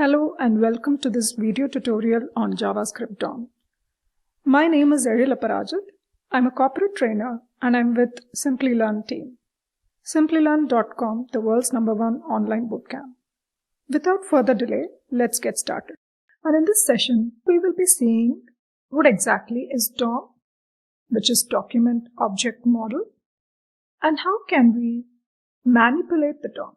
Hello and welcome to this video tutorial on JavaScript DOM. My name is Ariel Aparajit. I'm a corporate trainer and I'm with Simplilearn team. Simplilearn.com, the world's #1 online bootcamp. Without further delay, let's get started. And in this session, we will be seeing what exactly is DOM, which is Document Object Model, and how can we manipulate the DOM.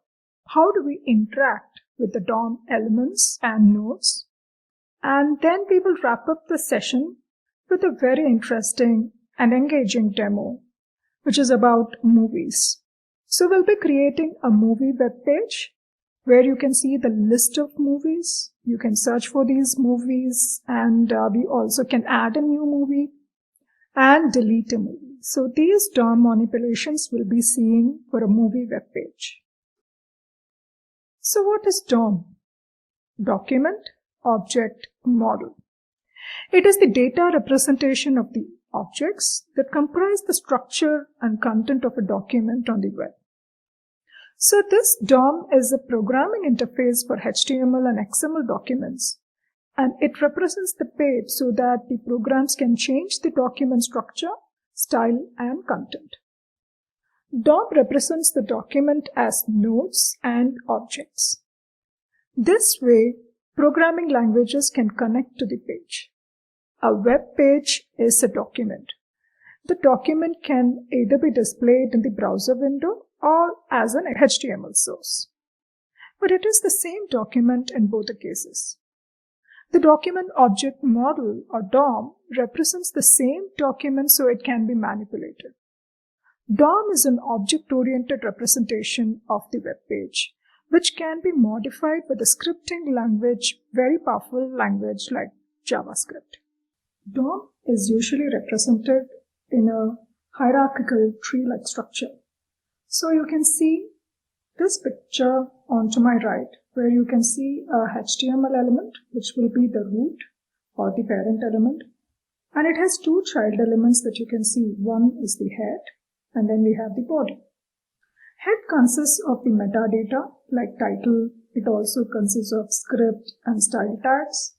How do we interact with the DOM elements and nodes? And then we will wrap up the session with a very interesting and engaging demo, which is about movies. So we'll be creating a movie web page where you can see the list of movies. You can search for these movies, and we also can add a new movie and delete a movie. So these DOM manipulations will be seen for a movie web page. So what is DOM? Document Object Model. It is the data representation of the objects that comprise the structure and content of a document on the web. So this DOM is a programming interface for HTML and XML documents, and it represents the page so that the programs can change the document structure, style, and content. DOM represents the document as nodes and objects. This way, programming languages can connect to the page. A web page is a document. The document can either be displayed in the browser window or as an HTML source. But it is the same document in both the cases. The Document Object Model, or DOM, represents the same document so it can be manipulated. DOM is an object-oriented representation of the web page, which can be modified with a scripting language, very powerful language like JavaScript. DOM is usually represented in a hierarchical tree-like structure. So you can see this picture onto my right, where you can see a HTML element, which will be the root or the parent element. And it has two child elements that you can see. One is the head, and then we have the body. Head consists of the metadata like title. It also consists of script and style tags.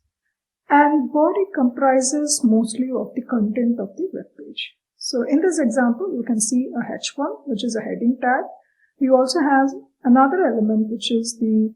And body comprises mostly of the content of the web page. So in this example, you can see a h1, which is a heading tag. We also have another element, which is the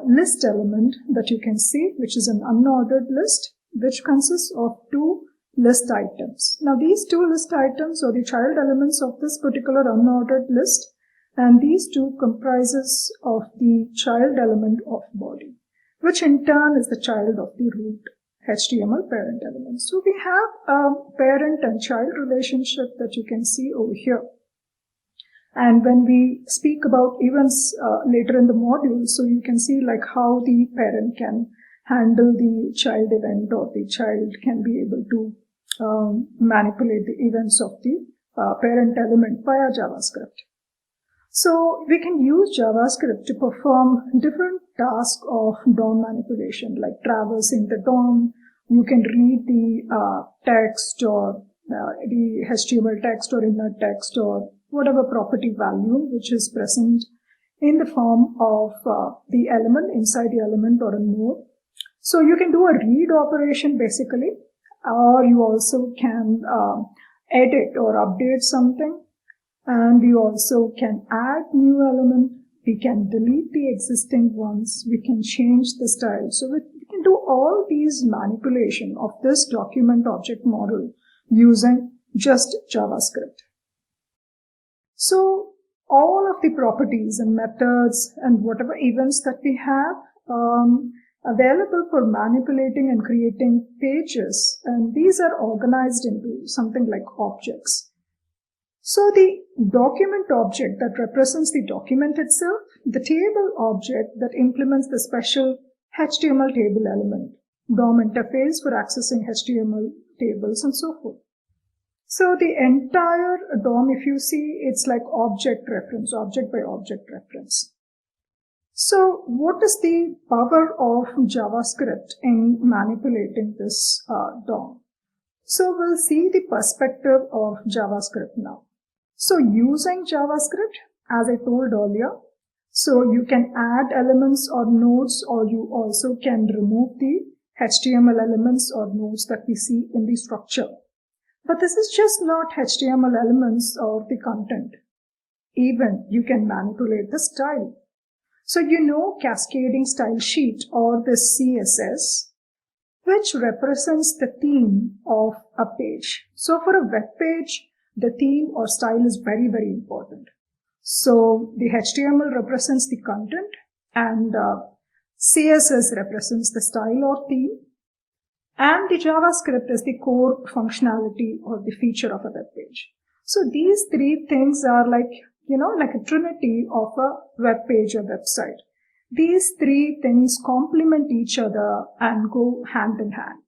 list element that you can see, which is an unordered list, which consists of two list items. Now these two list items are the child elements of this particular unordered list, and these two comprises of the child element of body, which in turn is the child of the root HTML parent element. So we have a parent and child relationship that you can see over here. And when we speak about events later in the module, so you can see like how the parent can handle the child event, or the child can be able to manipulate the events of the parent element via JavaScript. So we can use JavaScript to perform different tasks of DOM manipulation, like traversing the DOM. You can read the text, or the HTML text or inner text, or whatever property value which is present in the form of the element, inside the element or a node. So you can do a read operation basically, or you also can edit or update something, and we also can add new element. We can delete the existing ones. We can change the style. So we can do all these manipulation of this document object model using just JavaScript. So all of the properties and methods and whatever events that we have available for manipulating and creating pages, and these are organized into something like objects. So the document object that represents the document itself, the table object that implements the special HTML table element, DOM interface for accessing HTML tables, and so forth. So the entire DOM, if you see, it's like object reference, object by object reference. So what is the power of JavaScript in manipulating this DOM? So we'll see the perspective of JavaScript now. So using JavaScript, as I told earlier, So you can add elements or nodes, or you also can remove the HTML elements or nodes that we see in the structure. But this is just not HTML elements or the content. Even you can manipulate the style. So you know cascading style sheet or the CSS, which represents the theme of a page. So for a web page, the theme or style is very, very important. So the HTML represents the content and CSS represents the style or theme. And the JavaScript is the core functionality or the feature of a web page. So these three things are like a trinity of a web page or website. These three things complement each other and go hand in hand.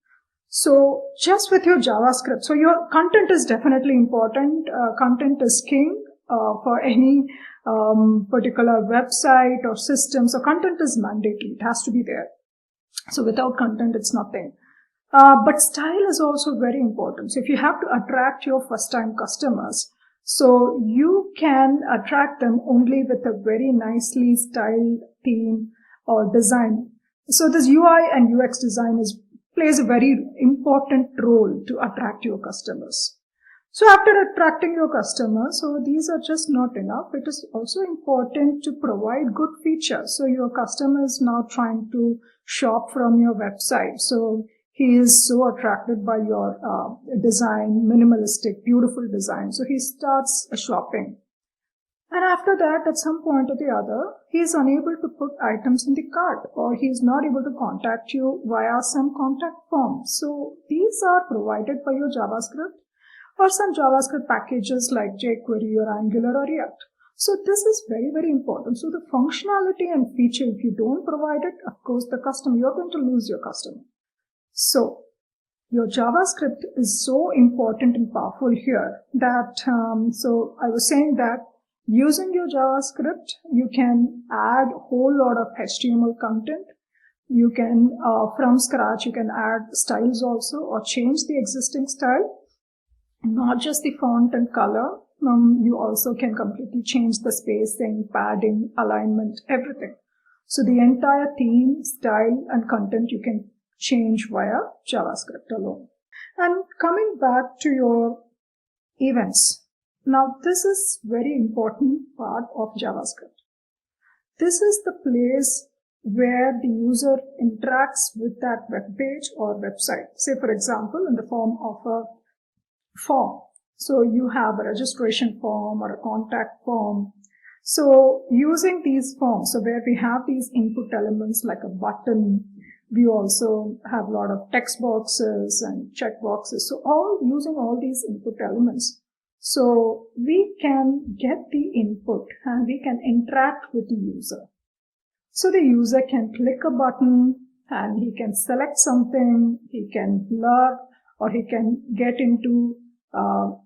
So just with your JavaScript, so your content is definitely important. Content is king for any particular website or system. So content is mandatory. It has to be there. So without content, it's nothing. But style is also very important. So if you have to attract your first-time customers, so you can attract them only with a very nicely styled theme or design. So this UI and UX design plays a very important role to attract your customers. So after attracting your customers, so these are just not enough. It is also important to provide good features. So your customer is now trying to shop from your website. So he is so attracted by your design, minimalistic, beautiful design. So he starts shopping. And after that, at some point or the other, he is unable to put items in the cart, or he is not able to contact you via some contact form. So these are provided by your JavaScript or some JavaScript packages like jQuery or Angular or React. So this is very, very important. So the functionality and feature, if you don't provide it, of course, you're going to lose your customer. So your JavaScript is so important and powerful here that, so I was saying that using your JavaScript, you can add a whole lot of HTML content. You can, from scratch, you can add styles also or change the existing style, not just the font and color. You also can completely change the spacing, padding, alignment, everything. So the entire theme, style, and content you can change via JavaScript alone. And coming back to your events. Now this is very important part of JavaScript. This is the place where the user interacts with that web page or website. Say for example, in the form of a form. So you have a registration form or a contact form. So using these forms, so where we have these input elements like a button, we also have a lot of text boxes and check boxes. So using all these input elements. So we can get the input and we can interact with the user. So the user can click a button and he can select something, he can blur, or he can get into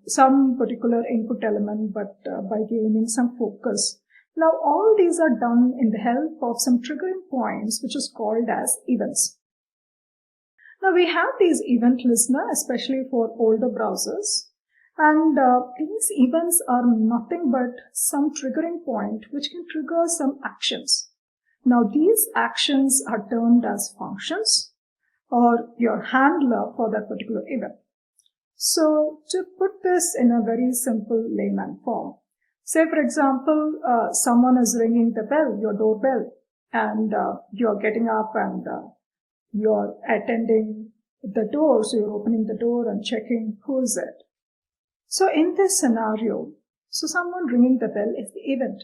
some particular input element, but by gaining some focus. Now all these are done in the help of some triggering points, which is called as events. Now we have these event listener, especially for older browsers, and these events are nothing but some triggering point which can trigger some actions. Now these actions are termed as functions or your handler for that particular event. So to put this in a very simple layman form, say for example, someone is ringing the bell, your doorbell, and you're getting up and you're attending the door, so you're opening the door and checking who is it. So in this scenario, so someone ringing the bell is the event.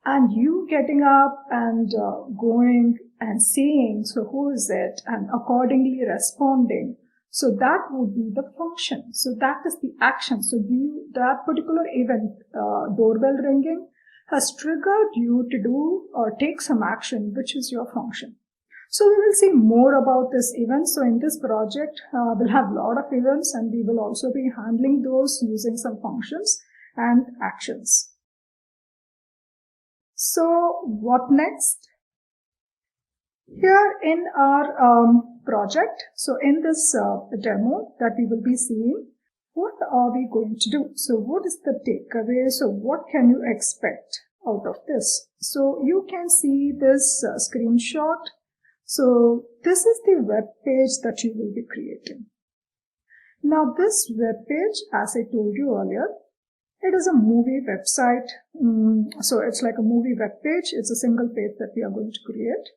And you getting up and going and seeing, so who is it, and accordingly responding. So that would be the function. So that is the action. So that particular event, doorbell ringing, has triggered you to do or take some action, which is your function. So we will see more about this event. So in this project, we'll have a lot of events and we will also be handling those using some functions and actions. So what next? Here in our project, so in this demo that we will be seeing, what are we going to do? So what is the takeaway? So what can you expect out of this. So you can see this screenshot. So this is the web page that you will be creating. Now this web page, as I told you earlier, it is a movie website. So it's like a movie web page. It's a single page that we are going to create.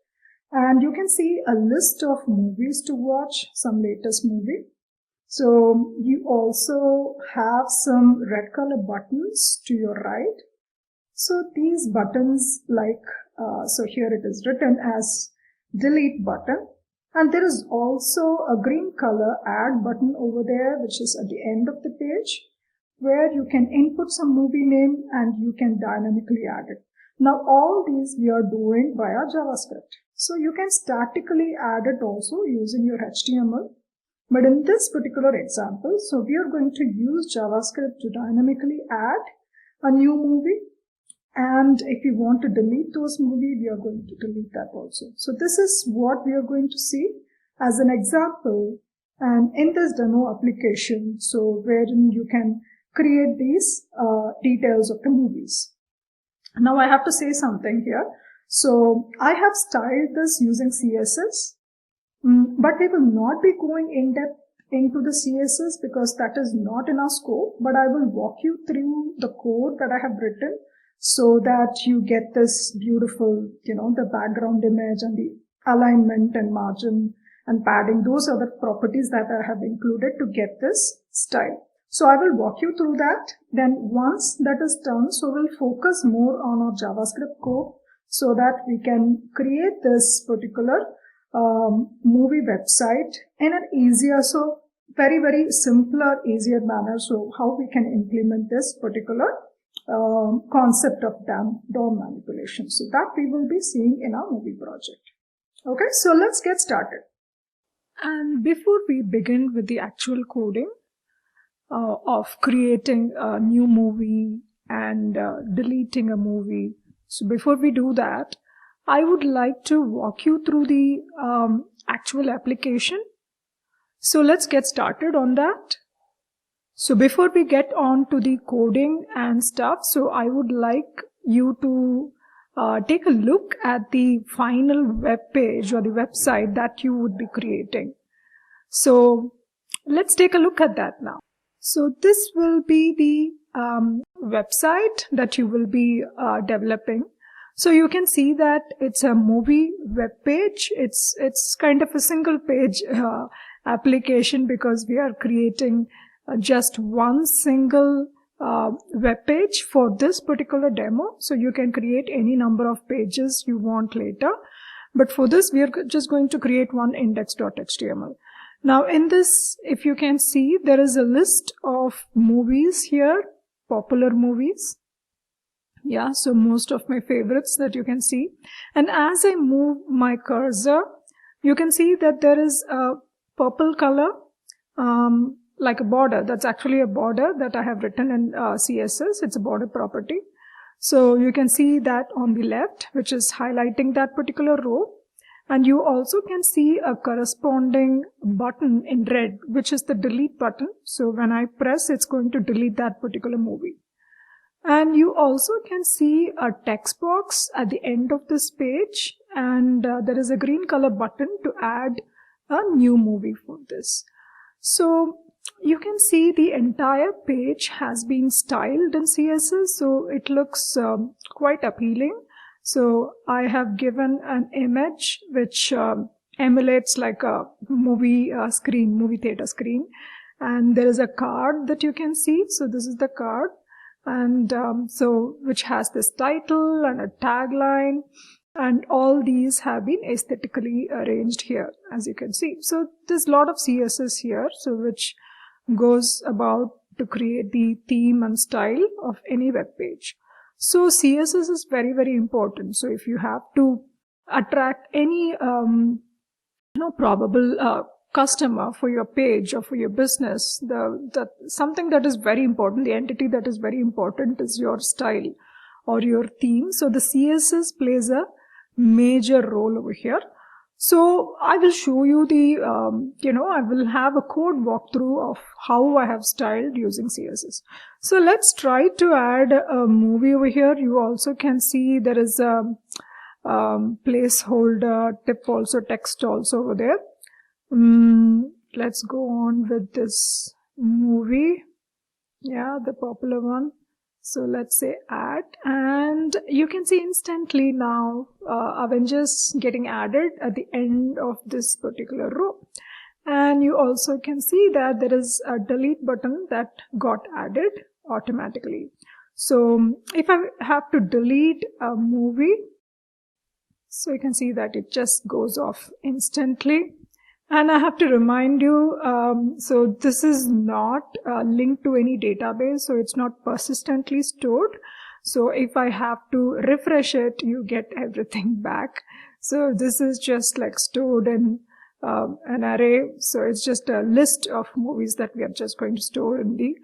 And you can see a list of movies to watch, some latest movie. So you also have some red color buttons to your right. So these buttons so here it is written as delete button. And there is also a green color add button over there, which is at the end of the page, where you can input some movie name and you can dynamically add it. Now all these we are doing via JavaScript. So you can statically add it also using your HTML. But in this particular example, so we are going to use JavaScript to dynamically add a new movie. And if you want to delete those movies, we are going to delete that also. So this is what we are going to see as an example and in this demo application. So wherein you can create these details of the movies. Now I have to say something here. So I have styled this using CSS. But we will not be going in depth into the CSS because that is not in our scope, but I will walk you through the code that I have written so that you get this beautiful, the background image and the alignment and margin and padding. Those are the properties that I have included to get this style. So I will walk you through that. Then once that is done, so we'll focus more on our JavaScript code so that we can create this particular movie website in an easier, so very, very simpler, easier manner. So how we can implement this particular concept of DOM manipulation. So that we will be seeing in our movie project. Okay, so let's get started. And before we begin with the actual coding of creating a new movie and deleting a movie, so before we do that, I would like to walk you through the actual application. So let's get started on that. So before we get on to the coding and stuff, so I would like you to take a look at the final web page or the website that you would be creating. So let's take a look at that now. So this will be the website that you will be developing. So you can see that it's a movie web page. It's kind of a single page application because we are creating just one single web page for this particular demo. So you can create any number of pages you want later. But for this, we are just going to create one index.html. Now in this, if you can see, there is a list of movies here, popular movies. Yeah, so most of my favorites that you can see. And as I move my cursor, you can see that there is a purple color, like a border. That's actually a border that I have written in CSS. It's a border property. So you can see that on the left, which is highlighting that particular row. And you also can see a corresponding button in red, which is the delete button. So when I press, it's going to delete that particular movie. And you also can see a text box at the end of this page, and there is a green color button to add a new movie for this. So you can see the entire page has been styled in CSS, so it looks quite appealing. So I have given an image which emulates like a movie screen, movie theater screen, and there is a card that you can see. So this is the card. And which has this title and a tagline, and all these have been aesthetically arranged here, as you can see. So there's a lot of CSS here, so which goes about to create the theme and style of any web page. So CSS is very, very important. So if you have to attract any probable customer for your page or for your business, something that is very important, the entity that is very important is your style or your theme. So the CSS plays a major role over here. So I will show you the, I will have a code walkthrough of how I have styled using CSS. So let's try to add a movie over here. You also can see there is a placeholder, tip also, text also over there. Let's go on with this movie. Yeah, the popular one. So let's say add, and you can see instantly now Avengers getting added at the end of this particular row. And you also can see that there is a delete button that got added automatically. So if I have to delete a movie, so you can see that it just goes off instantly. And I have to remind you, so this is not linked to any database, so it's not persistently stored. So if I have to refresh it, you get everything back. So this is just like stored in an array. So it's just a list of movies that we are just going to store in the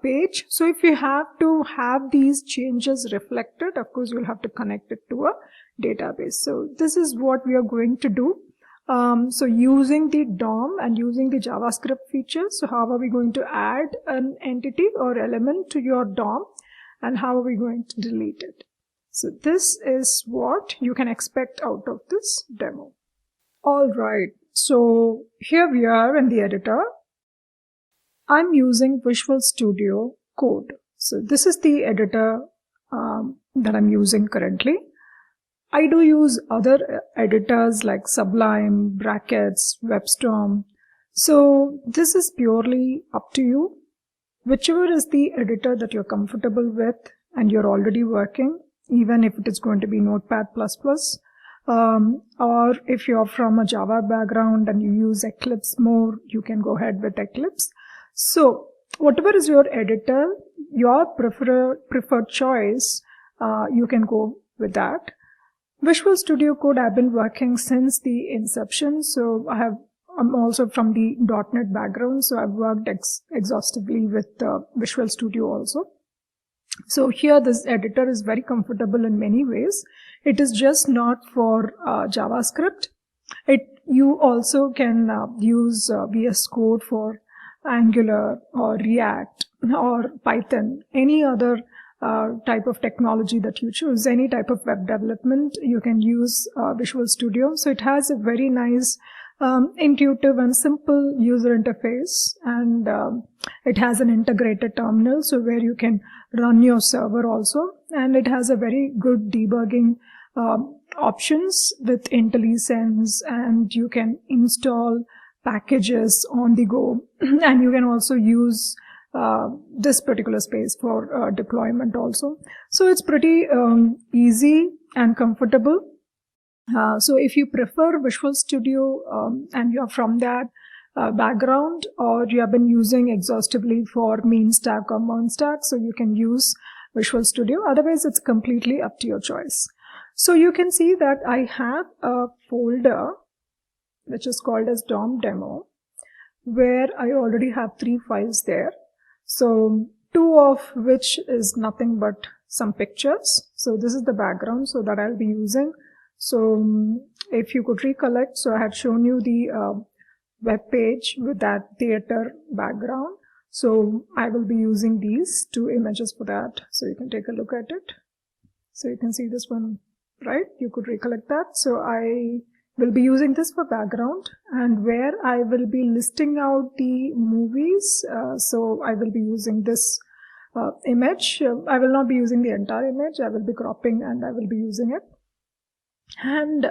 page. So if you have to have these changes reflected, of course, you'll have to connect it to a database. So this is what we are going to do. So using the DOM and using the JavaScript features, so how are we going to add an entity or element to your DOM, and how are we going to delete it? So this is what you can expect out of this demo. All right, so here we are in the editor. I'm using Visual Studio Code. So this is the editor that I'm using currently. I do use other editors like Sublime, Brackets, WebStorm. So this is purely up to you. Whichever is the editor that you're comfortable with and you're already working, even if it is going to be Notepad++, or if you're from a Java background and you use Eclipse more, you can go ahead with Eclipse. So whatever is your editor, your preferred choice, you can go with that. Visual Studio Code, I've been working since the inception. So I'm also from the .NET background. So I've worked exhaustively with Visual Studio also. So here this editor is very comfortable in many ways. It is just not for JavaScript. You also can use VS Code for Angular or React or Python, any other type of technology that you choose, any type of web development, you can use Visual Studio. So it has a very nice, intuitive and simple user interface, and it has an integrated terminal, so where you can run your server also, and it has a very good debugging options with IntelliSense, and you can install packages on the go, and you can also use this particular space for deployment also. So it's pretty easy and comfortable. So if you prefer Visual Studio and you're from that background, or you have been using exhaustively for MEANstack or MERNstack, so you can use Visual Studio. Otherwise, it's completely up to your choice. So you can see that I have a folder which is called as DOM demo, where I already have 3 files there. So 2 of which is nothing but some pictures. So this is the background so that I'll be using. So if you could recollect, so I had shown you the web page with that theater background. So I will be using these 2 images for that. So you can take a look at it. So you can see this one, right? You could recollect that. So I will be using this for background, and where I will be listing out the movies. So I will be using this image. I will not be using the entire image. I will be cropping and I will be using it. And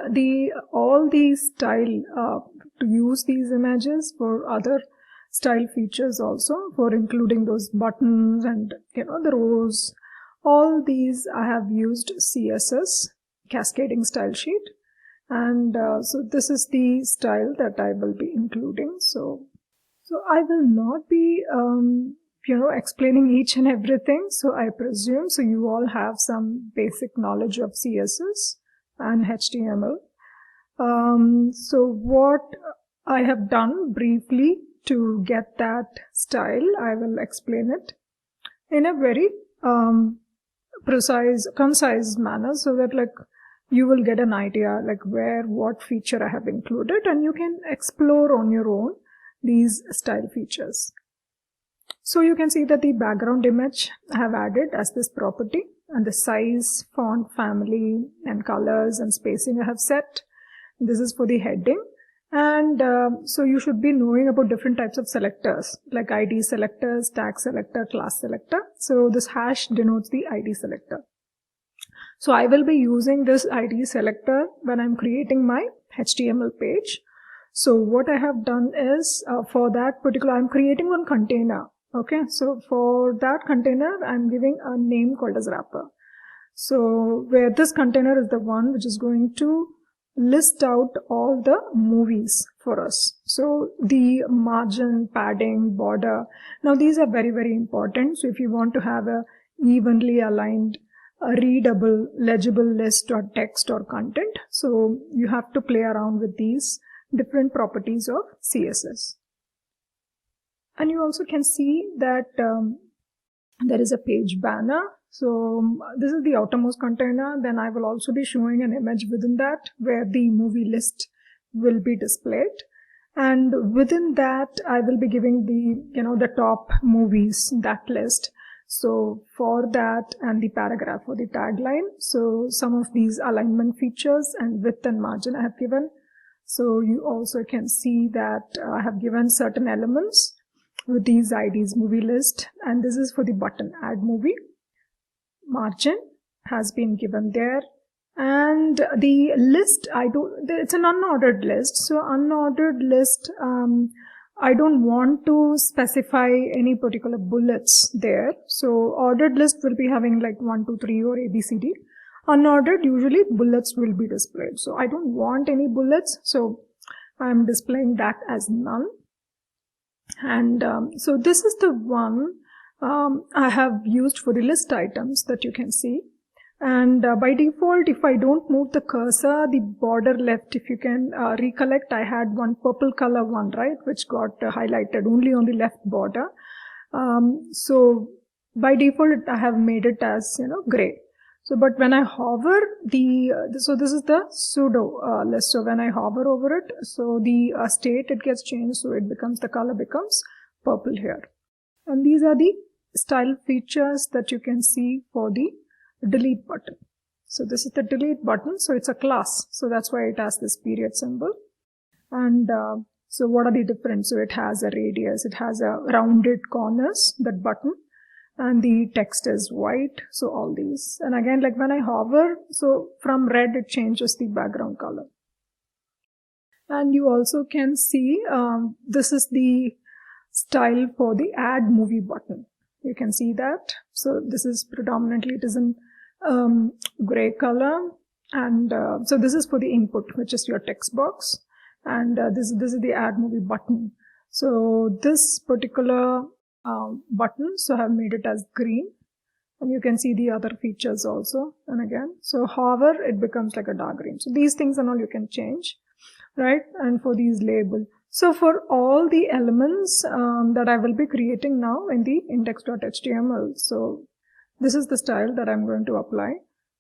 all the style to use these images for other style features also, for including those buttons and the rows. All these I have used CSS, cascading style sheet. And so this is the style that I will be including. So I will not be, explaining each and everything. So I presume, so you all have some basic knowledge of CSS and HTML. So what I have done briefly to get that style, I will explain it in a very concise manner, so that you will get an idea like what feature I have included, and you can explore on your own these style features. So you can see that the background image I have added as this property, and the size, font family, and colors and spacing I have set. This is for the heading. And so you should be knowing about different types of selectors like ID selectors, tag selector, class selector. So this hash denotes the ID selector. So I will be using this ID selector when I'm creating my HTML page. So what I have done is for that particular, I'm creating one container. Okay, so for that container, I'm giving a name called as wrapper. So where this container is the one which is going to list out all the movies for us. So the margin, padding, border. Now these are very, very important. So if you want to have a evenly aligned, a readable, legible list or text or content, so you have to play around with these different properties of CSS. And you also can see that there is a page banner. So this is the outermost container. Then I will also be showing an image within that where the movie list will be displayed. And within that, I will be giving the top movies, that list. So for that and the paragraph or the tagline, so some of these alignment features and width and margin I have given. So you also can see that I have given certain elements with these IDs, movie list, and this is for the button add movie. Margin has been given there, and the list it's an unordered list. So unordered list, I don't want to specify any particular bullets there. So ordered list will be having like 1, 2, 3 or ABCD. Unordered, usually bullets will be displayed. So I don't want any bullets, so I'm displaying that as none. And so this is the one I have used for the list items that you can see. And by default, if I don't move the cursor, the border left, if you can recollect, I had one purple color one, right, which got highlighted only on the left border. So by default, I have made it as, gray. So, but when I hover so this is the pseudo list. So when I hover over it, so the state, it gets changed. So the color becomes purple here. And these are the style features that you can see for the delete button. So this is the delete button. So it's a class. So that's why it has this period symbol. And so what are the difference? So it has a radius. It has a rounded corners, that button. And the text is white, so all these. And again, like when I hover, so from red it changes the background color. And you also can see this is the style for the add movie button. You can see that. So this is predominantly, it is in gray color. And so this is for the input, which is your text box. And this is the add movie button. So this particular button, so I have made it as green, and you can see the other features also. And again, so hover, it becomes like a dark green. So these things and all you can change, right? And for these label, so for all the elements that I will be creating now in the index.html, so this is the style that I'm going to apply.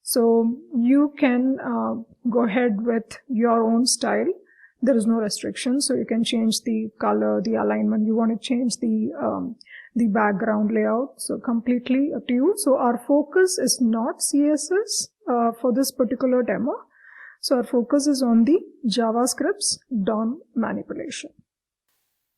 So you can go ahead with your own style. There is no restriction, so you can change the color, the alignment. You want to change the background layout, so completely up to you. So our focus is not CSS for this particular demo. So our focus is on the JavaScript's DOM manipulation.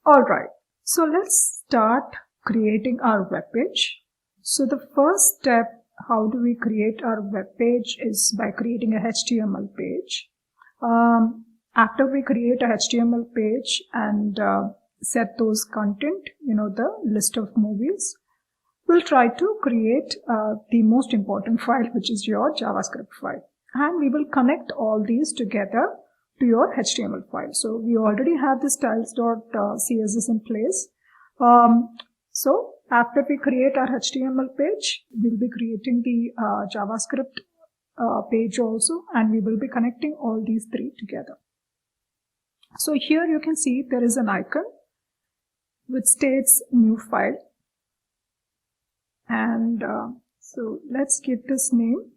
All right, so let's start creating our web page. So the first step, how do we create our web page, is by creating a HTML page. After we create a HTML page and set those content, the list of movies, we'll try to create the most important file, which is your JavaScript file. And we will connect all these together to your HTML file. So we already have the styles.css in place. So after we create our HTML page, we'll be creating the JavaScript page also, and we will be connecting all these three together. So here you can see there is an icon which states new file, and so let's give this name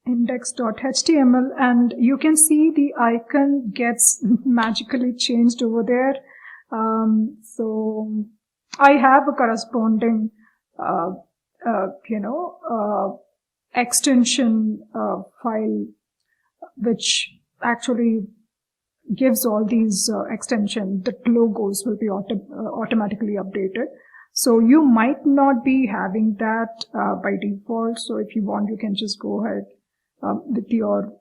index.html, and you can see the icon gets magically changed over there. So I have a corresponding extension file which actually gives all these extension. The logos will be automatically updated. So you might not be having that by default. So if you want, you can just go ahead with your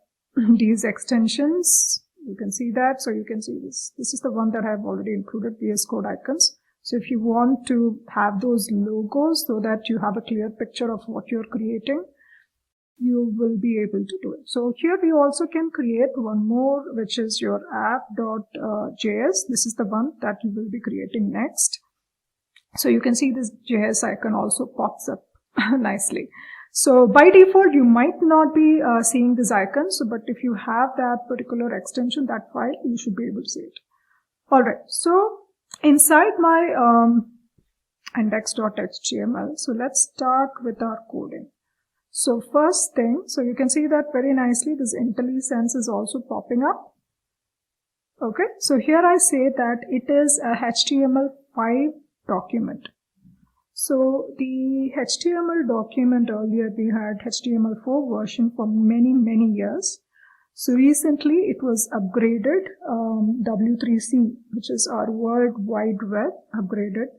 these extensions. You can see that. So you can see this. This is the one that I have already included, VS Code icons. So if you want to have those logos so that you have a clear picture of what you're creating, you will be able to do it. So here we also can create one more, which is your app.js. This is the one that you will be creating next. So you can see this JS icon also pops up nicely. So by default, you might not be seeing this icon. So, but if you have that particular extension, that file, you should be able to see it. All right. So inside my index.html, so let's start with our coding. So first thing, so you can see that very nicely, this IntelliSense is also popping up. Okay, so here I say that it is a HTML5 document. So the HTML document, earlier we had HTML4 version for many years. So recently it was upgraded, W3C, which is our World Wide Web, upgraded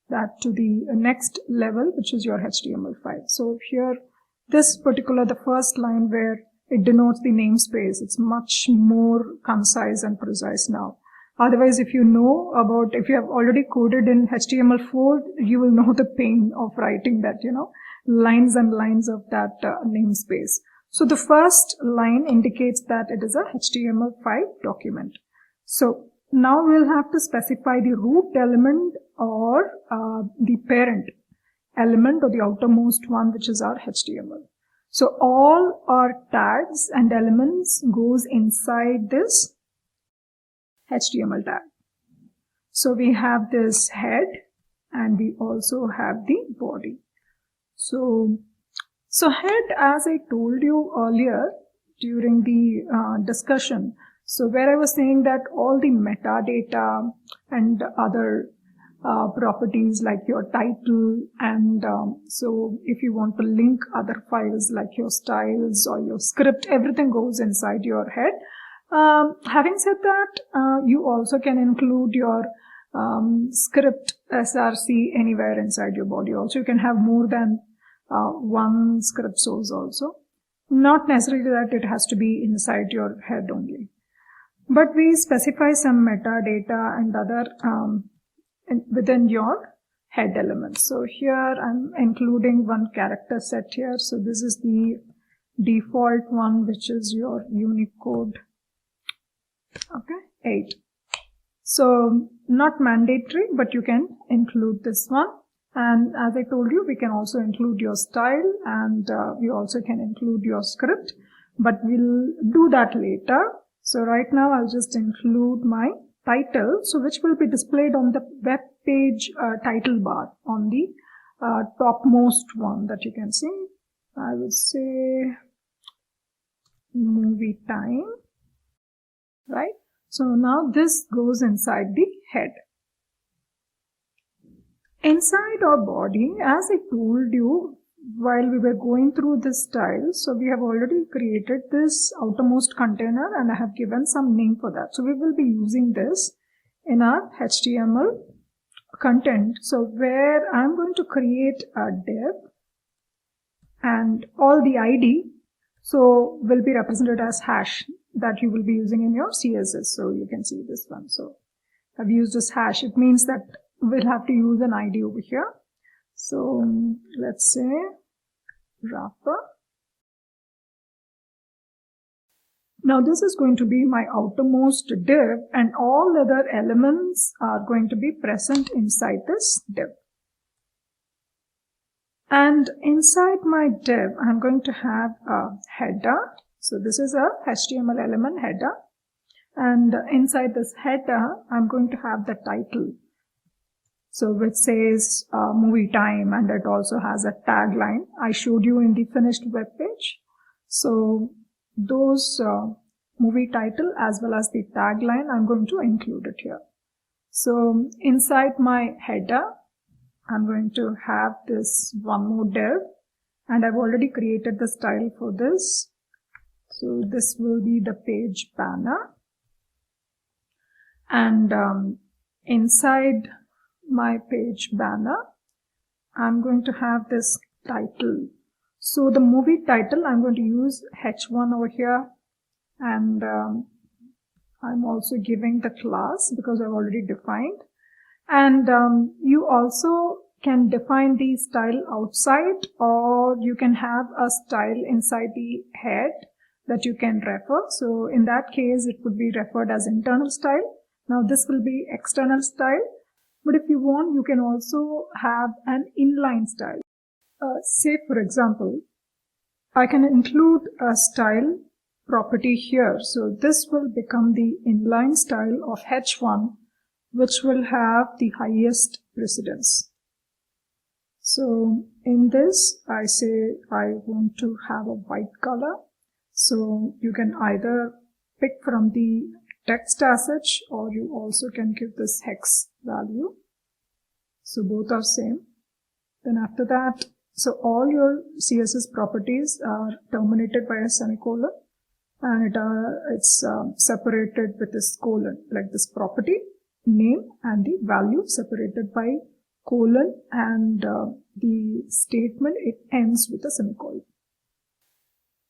that to the next level, which is your HTML5. So here, this particular, the first line where it denotes the namespace, it's much more concise and precise now. Otherwise, if you know about, if you have already coded in HTML4, you will know the pain of writing that, lines and lines of that namespace. So the first line indicates that it is a HTML5 document. So now we'll have to specify the root element or the parent element or the outermost one, which is our HTML. So all our tags and elements goes inside this HTML tag. So we have this head and we also have the body. So head, as I told you earlier during the discussion, so where I was saying that all the metadata and other properties like your title and so if you want to link other files like your styles or your script, everything goes inside your head. Having said that, you also can include your script SRC anywhere inside your body. Also, you can have more than one script source also. Not necessarily that it has to be inside your head only. But we specify some metadata and other within your head elements. So here I'm including one character set here. So this is the default one, which is your Unicode. Okay, 8. So not mandatory, but you can include this one. And as I told you, we can also include your style and we also can include your script, but we'll do that later. So right now I'll just include my title, so which will be displayed on the web page title bar on the topmost one that you can see. I would say movie time, right? So now this goes inside the head. Inside our body, as I told you while we were going through this style, so we have already created this outermost container and I have given some name for that. So we will be using this in our HTML content. So where I'm going to create a div and all the ID so will be represented as hash that you will be using in your CSS. So you can see this one. So I've used this hash. It means that we'll have to use an ID over here. So let's say wrapper. Now this is going to be my outermost div and all other elements are going to be present inside this div. And inside my div, I'm going to have a header. So this is a HTML element header. And inside this header, I'm going to have the title. So which says movie time, and it also has a tagline I showed you in the finished web page. So those movie title as well as the tagline, I'm going to include it here. So inside my header, I'm going to have this one more div, and I've already created the style for this. So this will be the page banner, and inside my page banner, I'm going to have this title. So the movie title, I'm going to use H1 over here, and I'm also giving the class because I've already defined. And you also can define the style outside, or you can have a style inside the head that you can refer. So in that case, it would be referred as internal style. Now this will be external style. But if you want, you can also have an inline style. Say for example, I can include a style property here. So this will become the inline style of H1, which will have the highest precedence. So in this, I say I want to have a white color. So you can either pick from the text as such, or you also can give this hex value. So both are same. Then after that, so all your CSS properties are terminated by a semicolon, and it's separated with this colon, like this property name and the value separated by colon, and the statement, it ends with a semicolon.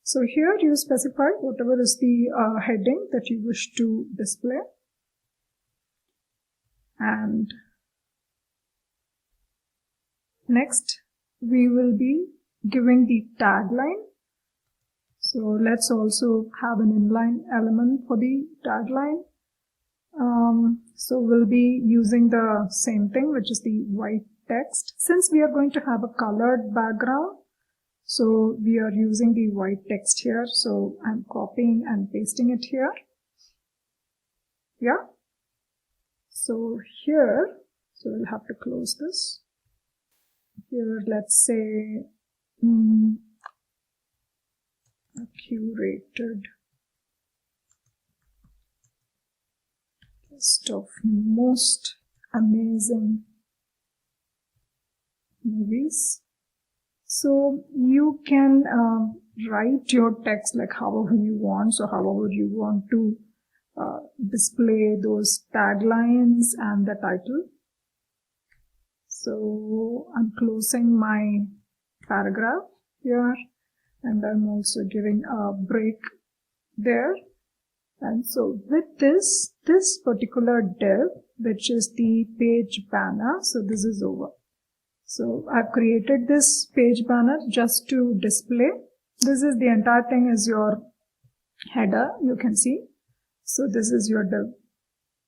So here you specify whatever is the heading that you wish to display, and next we will be giving the tagline. So let's also have an inline element for the tagline. So we'll be using the same thing, which is the white text. Since we are going to have a colored background, so we are using the white text here. So I'm copying and pasting it here. Yeah. So here, so we'll have to close this. Here, let's say a curated list of most amazing movies. So you can write your text like however you want. So however you want to display those taglines and the title. So I'm closing my paragraph here, and I'm also giving a break there. And so with this particular div, which is the page banner, so this is over. So I've created this page banner just to display. This is the entire thing is your header, you can see. So this is your div,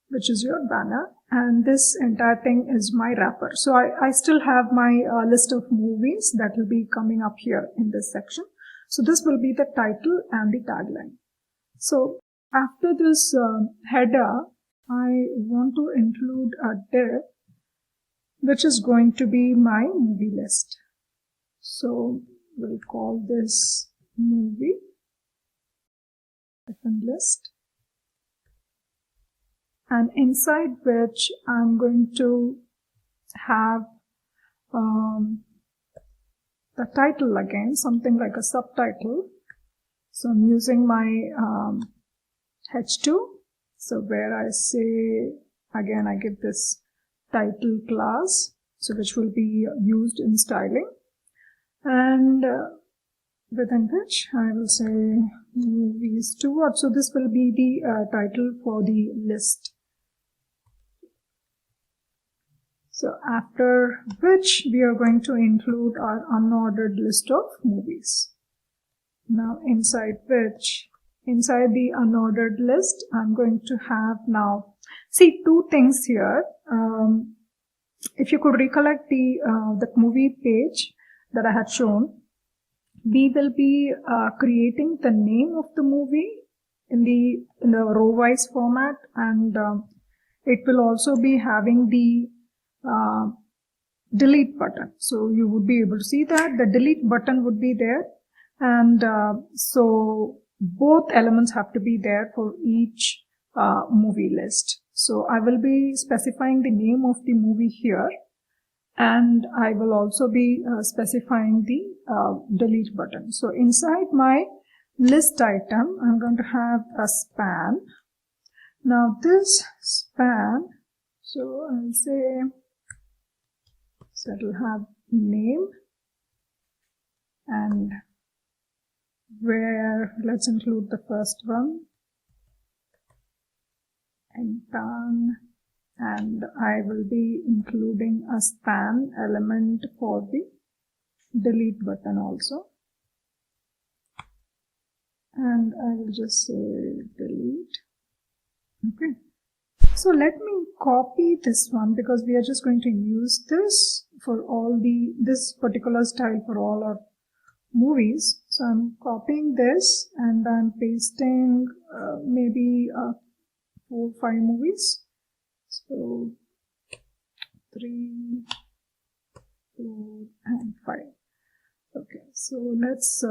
which is your banner, and this entire thing is my wrapper. So I still have my list of movies that will be coming up here in this section. So this will be the title and the tagline. So after this header, I want to include a div which is going to be my movie list. So we'll call this movie list, and inside which I'm going to have the title again, something like a subtitle. So I'm using my H2, so where I say, again I give this title class, so which will be used in styling, and within which I will say movies to. So this will be the title for the list. So after which we are going to include our unordered list of movies. Now inside the unordered list, I'm going to have now, see, two things here. If you could recollect the movie page that I had shown, we will be creating the name of the movie in the row-wise format, and it will also be having the delete button. So you would be able to see that the delete button would be there, And so both elements have to be there for each movie list. So I will be specifying the name of the movie here, and I will also be specifying the delete button. So inside my list item, I'm going to have a span. Now this span, so I'll say, so it will have name, and where, let's include the first one, and done. And I will be including a span element for the delete button also. And I will just say delete. Okay. So let me copy this one, because we are just going to use this for all this particular style for all our movies. So I'm copying this and I'm pasting maybe 4 or 5 movies. So 3, 4, and 5. Okay, so let's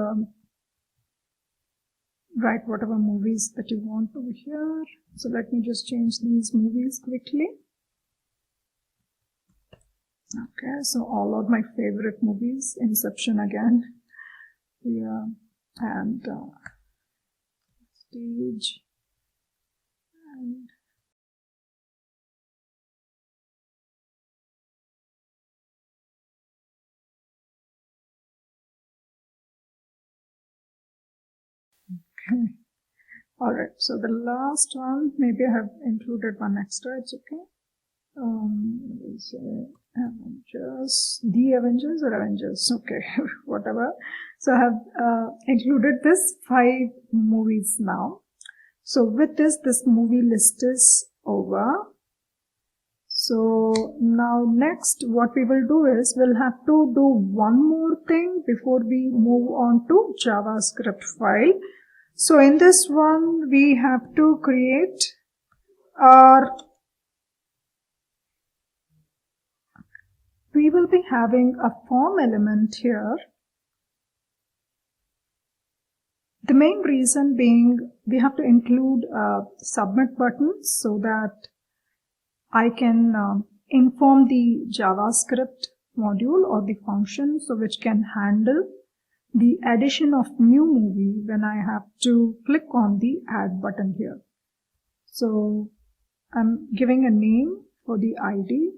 write whatever movies that you want over here. So let me just change these movies quickly. Okay, so all of my favorite movies, Inception again, yeah, and Stage, and okay. All right, so the last one, maybe I have included one extra, it's okay. Avengers, The Avengers or Avengers, okay, whatever. So I have included this 5 movies now. So with this movie list is over. So now next what we will do is we'll have to do one more thing before we move on to JavaScript file. So in this one we have to create we will be having a form element here. The main reason being we have to include a submit button so that I can inform the JavaScript module or the function, so which can handle the addition of new movie when I have to click on the add button here. So I'm giving a name for the ID.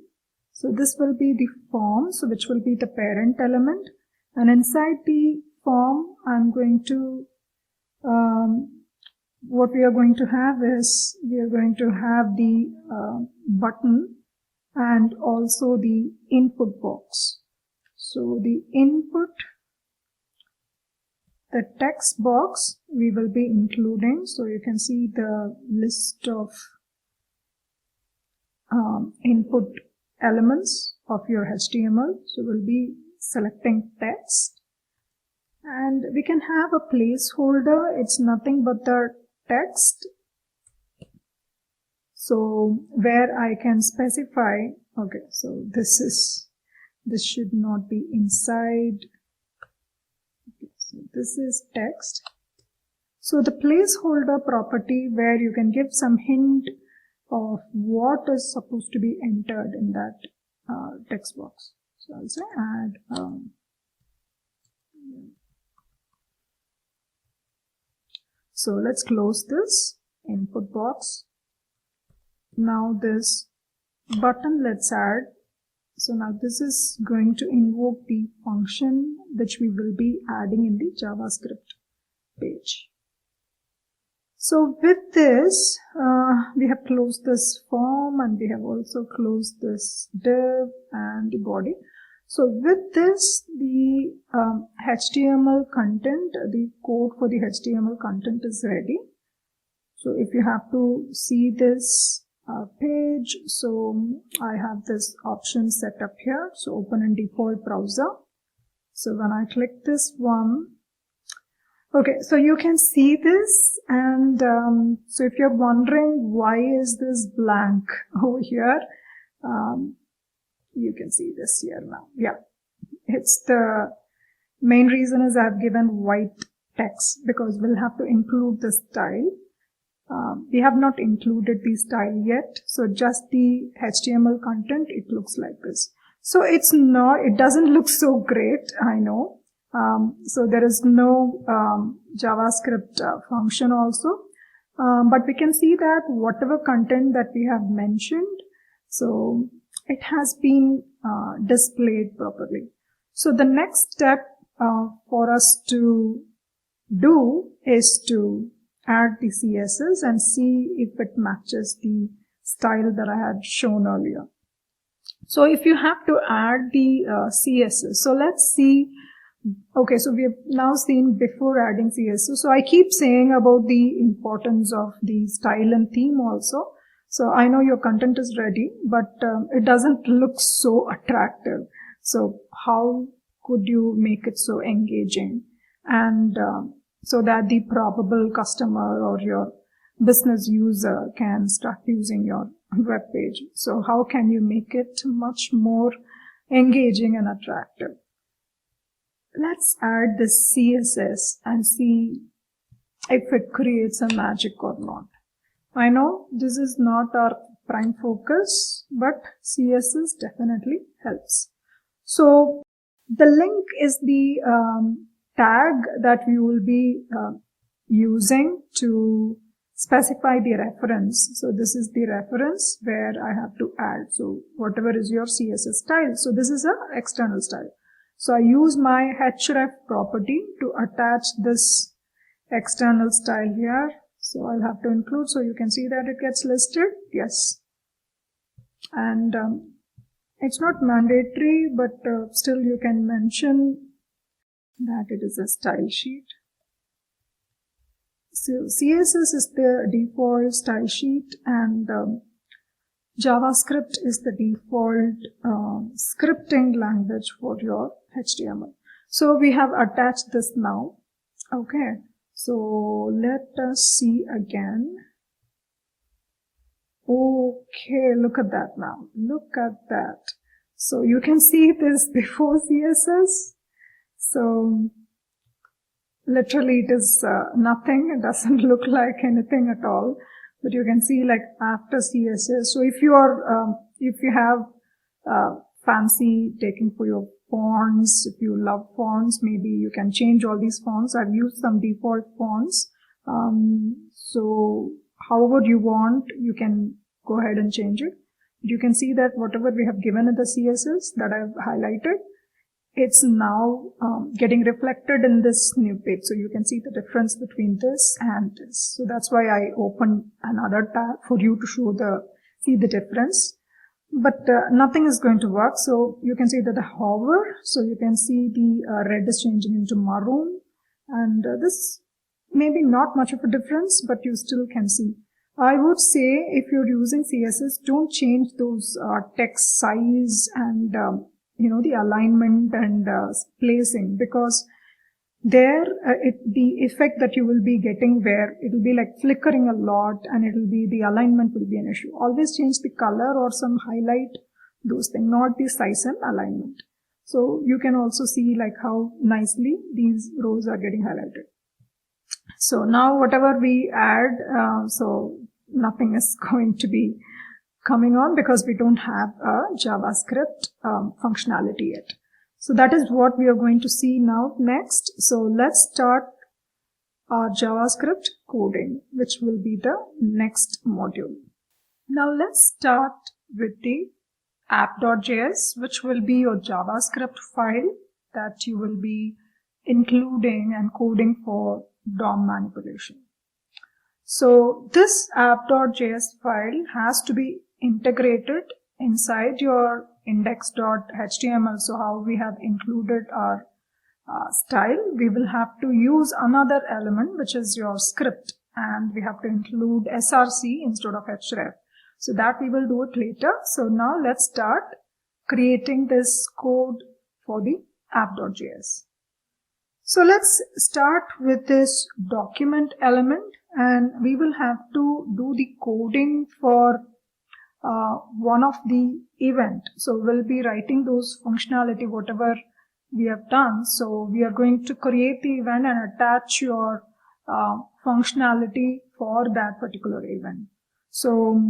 So this will be the form, so which will be the parent element, and inside the form I'm going to what we are going to have is we are going to have the button and also the input box. So the input, the text box we will be including, so you can see the list of input elements of your HTML. So we'll be selecting text, and we can have a placeholder. It's nothing but the text, so where I can specify, okay, so this should not be inside. Okay, so this is text. So the placeholder property where you can give some hint of what is supposed to be entered in that text box. So I'll say add so let's close this input box. Now this button, let's add. So now this is going to invoke the function which we will be adding in the JavaScript page. So with this, we have closed this form, and we have also closed this div and the body. So with this, the HTML content, the code for the HTML content is ready. So if you have to see this page, so I have this option set up here. So open in default browser. So when I click this one, okay, so you can see this, and so if you're wondering why is this blank over here, you can see this here now. Yeah, it's the Main reason is I've given white text because we'll have to include the style. We have not included the style yet, so just the HTML content, it looks like this. So it doesn't look so great, I know. So there is no JavaScript function also, but we can see that whatever content that we have mentioned, so it has been displayed properly. So the next step for us to do is to add the CSS and see if it matches the style that I had shown earlier. So if you have to add the CSS, so let's see. Okay, so we have now seen before adding CSS. So I keep saying about the importance of the style and theme also. So I know your content is ready, but it doesn't look so attractive. So how could you make it so engaging and so that the probable customer or your business user can start using your web page? So how can you make it much more engaging and attractive? Let's add this CSS and see if it creates a magic or not. I know this is not our prime focus, but CSS definitely helps. So the link is the tag that we will be using to specify the reference. So this is the reference where I have to add. So whatever is your CSS style. So this is an external style. So I use my href property to attach this external style here. So I'll have to include, so you can see that it gets listed. Yes. And it's not mandatory, but still you can mention that it is a style sheet. So CSS is the default style sheet, and JavaScript is the default scripting language for your HTML. So we have attached this now. Okay, so let us see again. Okay, look at that now. Look at that. So you can see this before CSS. So literally it is nothing. It doesn't look like anything at all. But you can see like after CSS. So if you have fancy taking for your fonts, if you love fonts, maybe you can change all these fonts. I've used some default fonts. So however you want, you can go ahead and change it. You can see that whatever we have given in the CSS that I've highlighted, it's now getting reflected in this new page. So you can see the difference between this and this. So that's why I opened another tab for you to see the difference. But nothing is going to work. So you can see that the hover, so you can see the red is changing into maroon, and this maybe not much of a difference, but you still can see. I would say if you're using CSS, don't change those text size and the alignment and placing, because there the effect that you will be getting where it will be like flickering a lot, and the alignment will be an issue. Always change the color or some highlight, those things, not the size and alignment. So you can also see like how nicely these rows are getting highlighted. So now whatever we add, so nothing is going to be coming on because we don't have a JavaScript functionality yet. So that is what we are going to see now next. So let's start our JavaScript coding, which will be the next module. Now let's start with the app.js, which will be your JavaScript file that you will be including and coding for DOM manipulation. So this app.js file has to be integrated inside your index.html. So how we have included our style, we will have to use another element, which is your script, and we have to include src instead of href. So that we will do it later. So now let's start creating this code for the app.js. So let's start with this document element, and we will have to do the coding for one of the event. So we'll be writing those functionality, whatever we have done. So we are going to create the event and attach your functionality for that particular event. So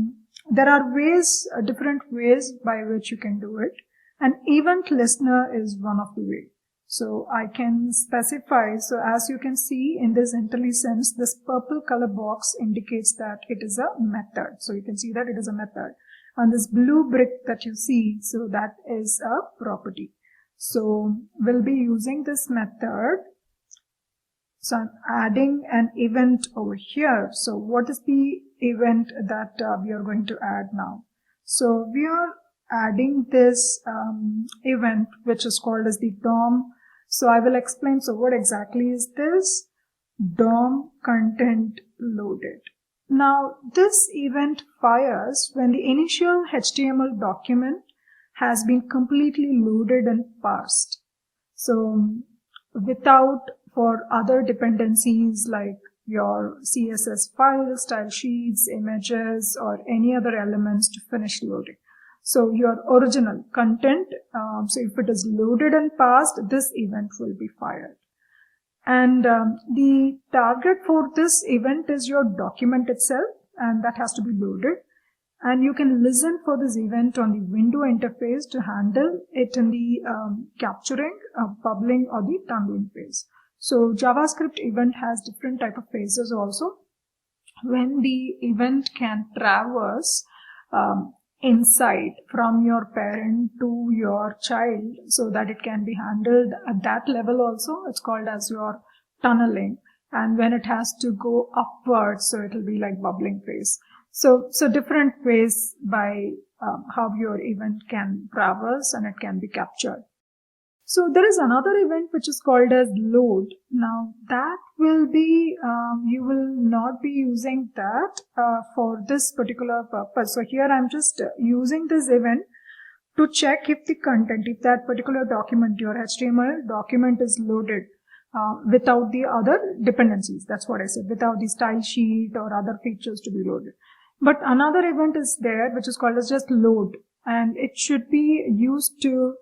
there are ways, different ways by which you can do it. An event listener is one of the ways. So I can specify, so as you can see in this IntelliSense, this purple color box indicates that it is a method. So you can see that it is a method. And this blue brick that you see, so that is a property. So we'll be using this method. So I'm adding an event over here. So what is the event that we are going to add now? So we are adding this event which is called as the DOM. So I will explain. So what exactly is this? DOM content loaded. Now this event fires when the initial HTML document has been completely loaded and parsed. So without for other dependencies like your CSS files, style sheets, images, or any other elements to finish loading. So your original content, so if it is loaded and passed, this event will be fired. And the target for this event is your document itself, and that has to be loaded. And you can listen for this event on the window interface to handle it in the capturing, bubbling, or the tunnelling phase. So JavaScript event has different type of phases also. When the event can traverse inside from your parent to your child so that it can be handled at that level also, it's called as your tunneling. And when it has to go upwards, so it will be like bubbling phase. So different ways by how your event can traverse and it can be captured. So there is another event which is called as load. Now that will be, you will not be using that for this particular purpose. So here I'm just using this event to check if the content, if that particular document, your HTML document is loaded without the other dependencies. That's what I said, without the style sheet or other features to be loaded. But another event is there which is called as just load, and it should be used to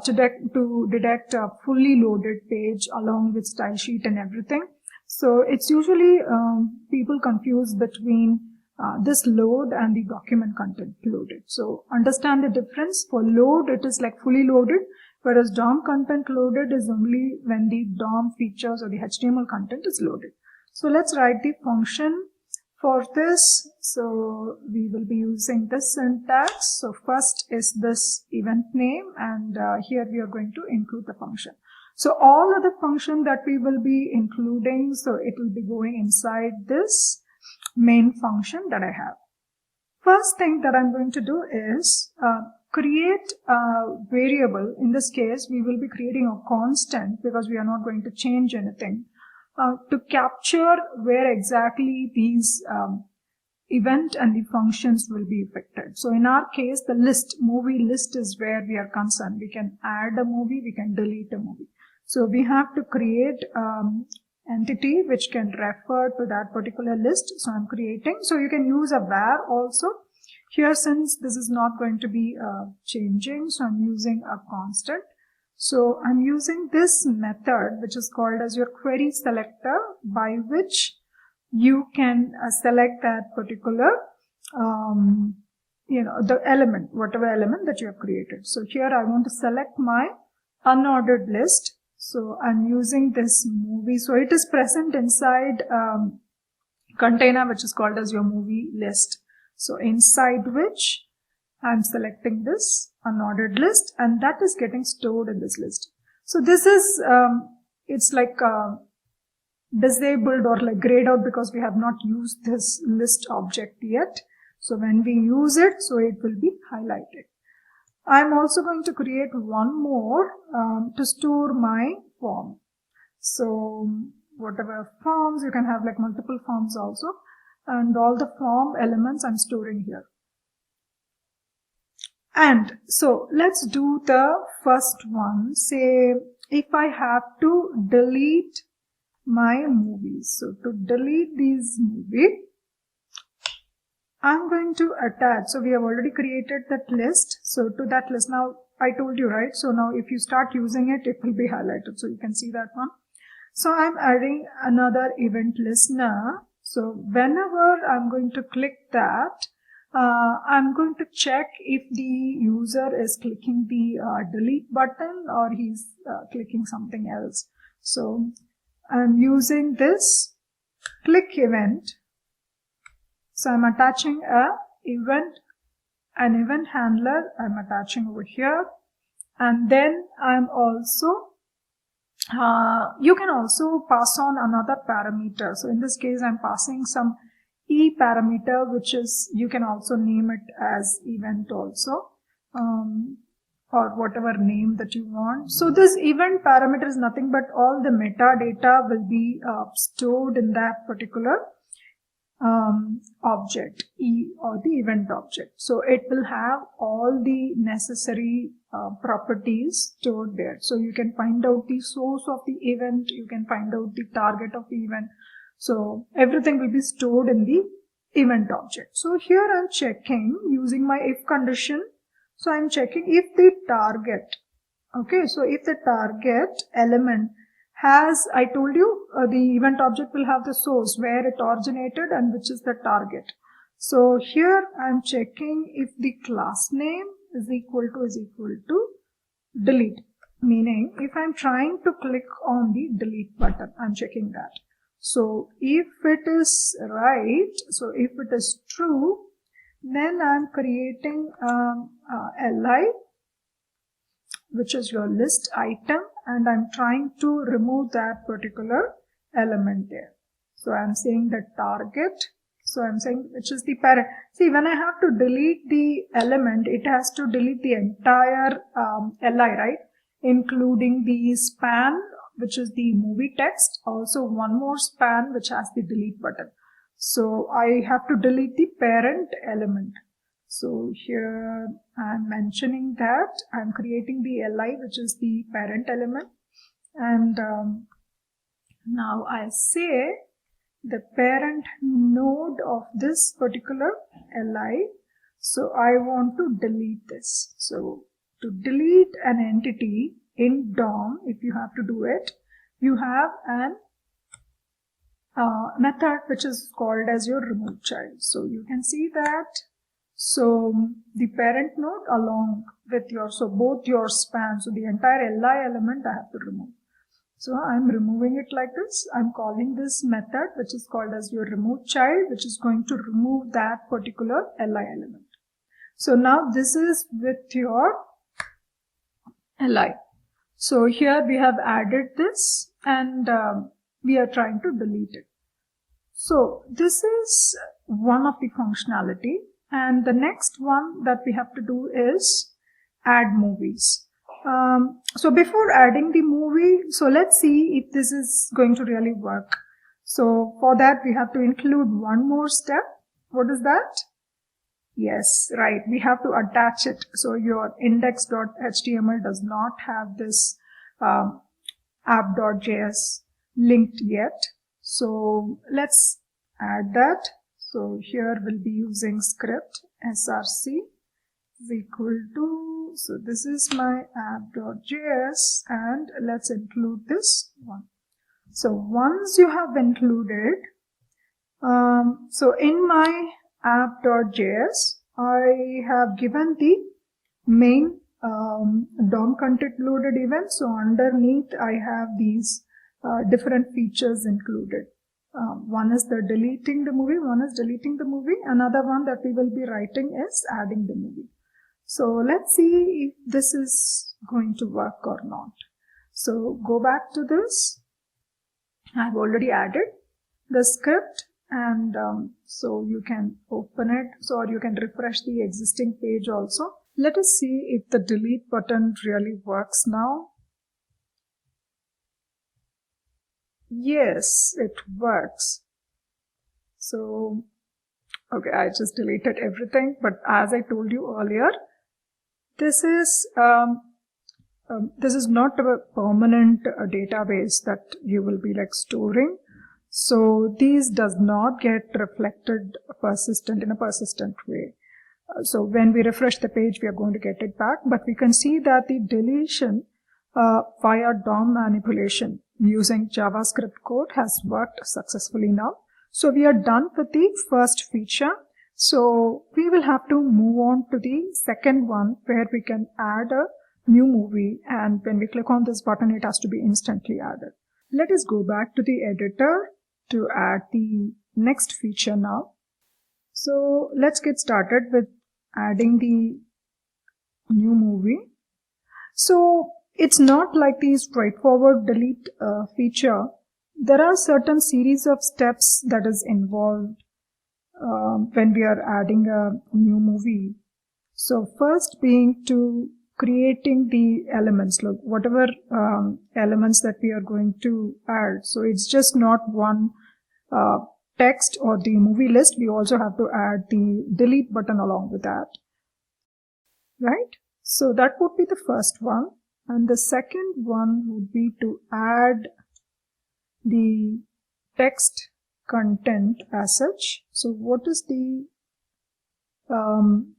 detect a fully loaded page along with style sheet and everything. So it's usually people confuse between this load and the document content loaded. So understand the difference. For load, it is like fully loaded, whereas DOM content loaded is only when the DOM features or the HTML content is loaded. So let's write the function for this. So we will be using this syntax. So first is this event name, and here we are going to include the function. So all of the function that we will be including, so it will be going inside this main function that I have. First thing that I'm going to do is create a variable. In this case, we will be creating a constant because we are not going to change anything. To capture where exactly these event and the functions will be affected. So in our case, the list, movie list is where we are concerned. We can add a movie, we can delete a movie. So we have to create entity which can refer to that particular list. So I'm creating. So you can use a var also. Here, since this is not going to be changing, so I'm using a constant. So I'm using this method which is called as your query selector, by which you can select that particular, the element, whatever element that you have created. So here I want to select my unordered list. So I'm using this movie. So it is present inside container which is called as your movie list. So inside which I'm selecting this unordered list, and that is getting stored in this list. So this is, it's like disabled or like grayed out because we have not used this list object yet. So when we use it, so it will be highlighted. I'm also going to create one more to store my form. So whatever forms, you can have like multiple forms also, and all the form elements I'm storing here. And so let's do the first one. Say if I have to delete my movies. So to delete these movies, I'm going to attach. So we have already created that list. So to that list now, I told you, right? So now if you start using it, it will be highlighted. So you can see that one. So I'm adding another event listener. So whenever I'm going to click that, I'm going to check if the user is clicking the delete button or he's clicking something else. So I'm using this click event. So I'm attaching an event handler I'm attaching over here, and then I'm also you can also pass on another parameter. So in this case I'm passing some e parameter, which is, you can also name it as event also, or whatever name that you want. So this event parameter is nothing but all the metadata will be stored in that particular object, E, or the event object. So it will have all the necessary properties stored there. So you can find out the source of the event, you can find out the target of the event. So everything will be stored in the event object. So here I'm checking using my if condition. So I'm checking if the target, okay, so if the target element has, I told you, the event object will have the source where it originated and which is the target. So here I'm checking if the class name is equal to delete, meaning if I'm trying to click on the delete button, I'm checking that. So if it is right, so if it is true, then I'm creating li, which is your list item, and I'm trying to remove that particular element there. So I'm saying the target, so I'm saying which is the parent. See, when I have to delete the element, it has to delete the entire li, right? Including the span, which is the movie text, also one more span which has the delete button. So I have to delete the parent element. So here I'm mentioning that I'm creating the li, which is the parent element, and now I say the parent node of this particular li. So I want to delete this. So to delete an entity in DOM, if you have to do it, you have an method which is called as your remove child. So you can see that. So the parent node along with your, so both your span, so the entire li element I have to remove. So I'm removing it like this. I'm calling this method which is called as your remove child, which is going to remove that particular li element. So now this is with your li. So here we have added this, and we are trying to delete it. So this is one of the functionality, and the next one that we have to do is add movies. So before adding the movie, so let's see if this is going to really work. So for that we have to include one more step. What is that? Yes, right, we have to attach it. So your index.html does not have this app.js linked yet. So let's add that. So here we'll be using script src is equal to, so this is my app.js, and let's include this one. So once you have included, so in my app.js, I have given the main DOM content loaded event. So underneath I have these different features included. One is the deleting the movie, one is deleting the movie, another one that we will be writing is adding the movie. So let's see if this is going to work or not. So go back to this. I've already added the script, and so you can open it, so or you can refresh the existing page also. Let us see if the delete button really works now. Yes, it works. So, okay, I just deleted everything, but as I told you earlier, this is not a permanent database that you will be like storing. So these does not get reflected in a persistent way. So when we refresh the page, we are going to get it back, but we can see that the deletion via DOM manipulation using JavaScript code has worked successfully now. So we are done with the first feature. So we will have to move on to the second one, where we can add a new movie, and when we click on this button, it has to be instantly added. Let us go back to the editor to add the next feature now. So let's get started with adding the new movie. So it's not like the straightforward delete feature. There are certain series of steps that is involved when we are adding a new movie. So first being to creating the elements, like whatever elements that we are going to add. So it's just not one text or the movie list. We also have to add the delete button along with that, right? So that would be the first one, and the second one would be to add the text content as such. So what is the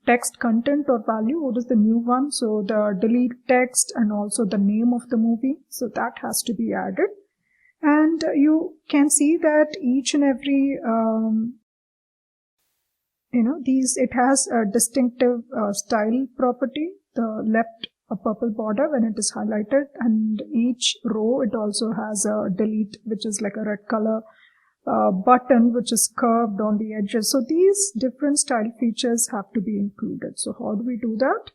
text content or value? What is the new one? So the delete text and also the name of the movie, so that has to be added. And you can see that each and every it has a distinctive style property. The left a purple border when it is highlighted, and each row it also has a delete, which is like a red color button which is curved on the edges. So these different style features have to be included. So how do we do that?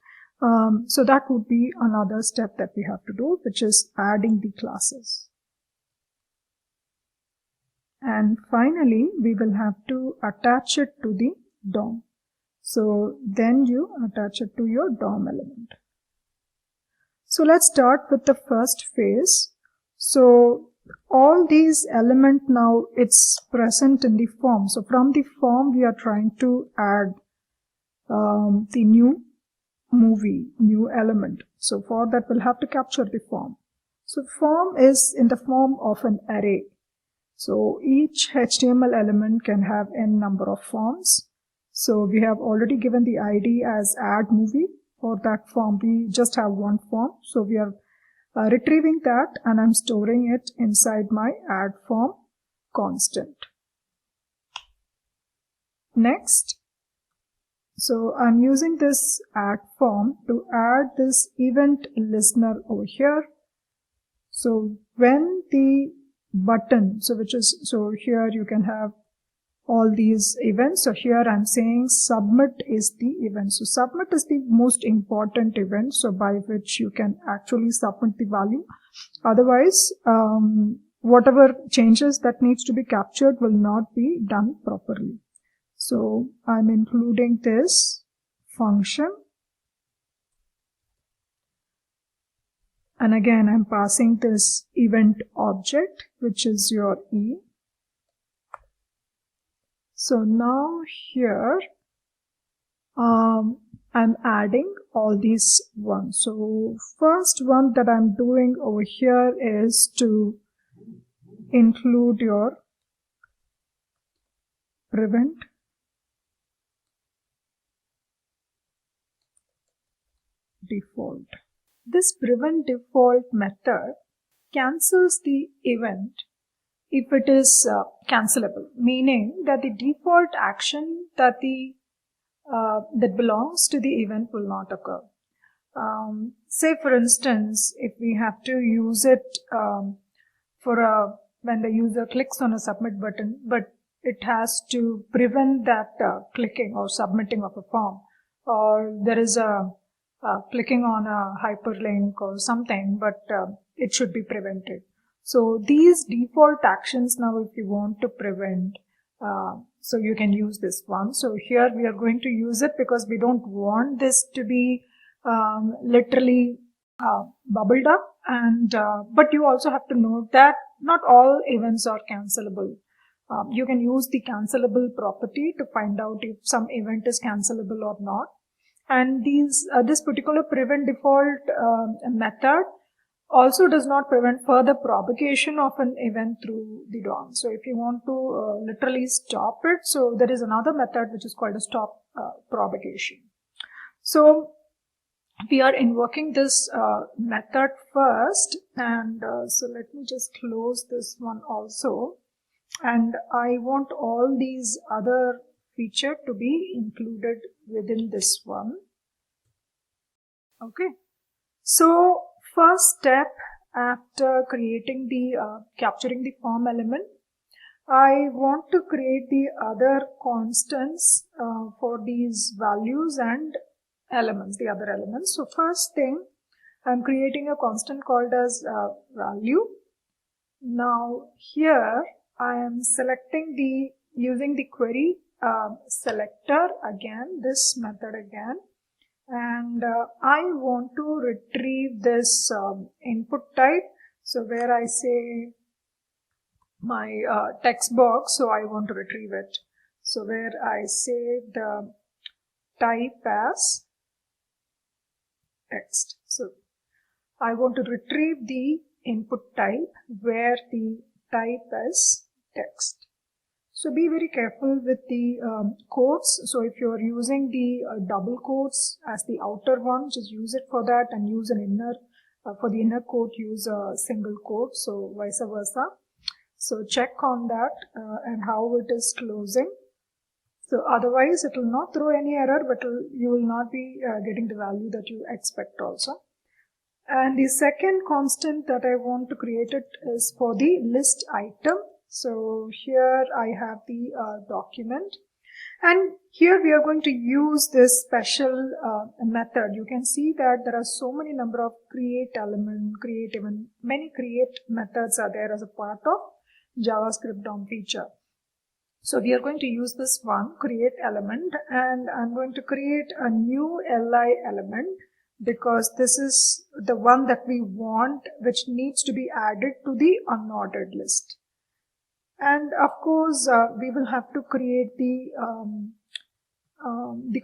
So that would be another step that we have to do, which is adding the classes. And finally, we will have to attach it to the DOM. So then you attach it to your DOM element. So let's start with the first phase. So all these elements now, it's present in the form. So from the form, we are trying to add the new movie, new element. So for that, we'll have to capture the form. So form is in the form of an array. So each HTML element can have n number of forms. So we have already given the ID as add movie. For that form, we just have one form. So we are retrieving that, and I'm storing it inside my add form constant. Next, so I'm using this add form to add this event listener over here. So when the button, so here you can have all these events. So here I'm saying submit is the event. So submit is the most important event, so by which you can actually submit the value. Otherwise, whatever changes that needs to be captured will not be done properly. So I'm including this function. And again, I'm passing this event object, which is your E. So now here, I'm adding all these ones. So first one that I'm doing over here is to include your prevent default. This prevent default method cancels the event if it is cancelable, meaning that the default action that belongs to the event will not occur. Say for instance, if we have to use it when the user clicks on a submit button, but it has to prevent that clicking or submitting of a form, or there is a clicking on a hyperlink or something, but it should be prevented. So these default actions now, if you want to prevent, so you can use this one. So here we are going to use it because we don't want this to be literally bubbled up, and but you also have to note that not all events are cancelable. You can use the cancelable property to find out if some event is cancelable or not. And this particular prevent default method Also does not prevent further propagation of an event through the DOM. So if you want to literally stop it, so there is another method which is called a stop propagation. So we are invoking this method first, and so let me just close this one also, and I want all these other features to be included within this one. Okay, so first step after creating the capturing the form element, I want to create the other constants for these values and elements, the other elements. So first thing, I'm creating a constant called as value. Now here I am selecting using the query selector again, this method again, and I want to retrieve this input type. So where I say my text box, so I want to retrieve it. So where I say the type as text. So I want to retrieve the input type where the type is text. So be very careful with the quotes. So if you're using the double quotes as the outer one, just use it for that, and use an inner, for the inner quote use a single quote, so vice versa. So check on that and how it is closing. So otherwise it will not throw any error, but you will not be getting the value that you expect also. And the second constant that I want to create it is for the list item. So here I have the document, and here we are going to use this special method. You can see that there are so many number of create element, create even many create methods are there as a part of JavaScript DOM feature. So we are going to use this one, create element, and I'm going to create a new li element because this is the one that we want, which needs to be added to the unordered list. And of course, we will have to create the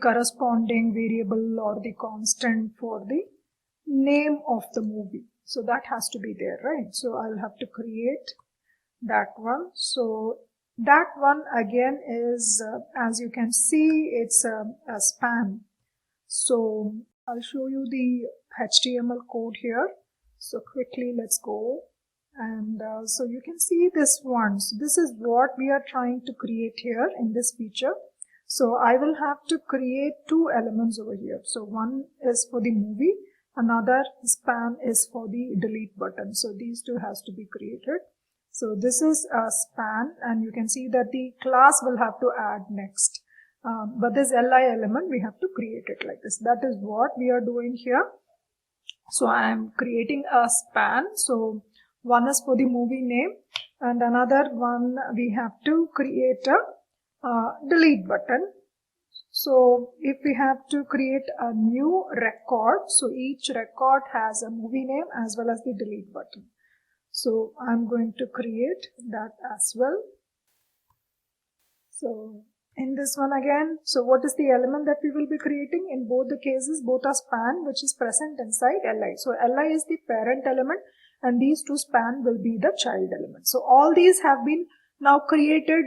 corresponding variable or the constant for the name of the movie. So that has to be there, right? So I'll have to create that one. So that one again is, as you can see, it's a span. So I'll show you the HTML code here. So quickly, let's go. And so you can see this one. So this is what we are trying to create here in this feature. So I will have to create two elements over here. So one is for the movie, another span is for the delete button. So these two has to be created. So this is a span, and you can see that the class will have to add next. But this li element, we have to create it like this. That is what we are doing here. So I am creating a span. So one is for the movie name, and another one we have to create a delete button. So if we have to create a new record, so each record has a movie name as well as the delete button. So I'm going to create that as well. So in this one again, so what is the element that we will be creating? In both the cases, both are span, which is present inside li. So li is the parent element, and these two span will be the child element. So all these have been now created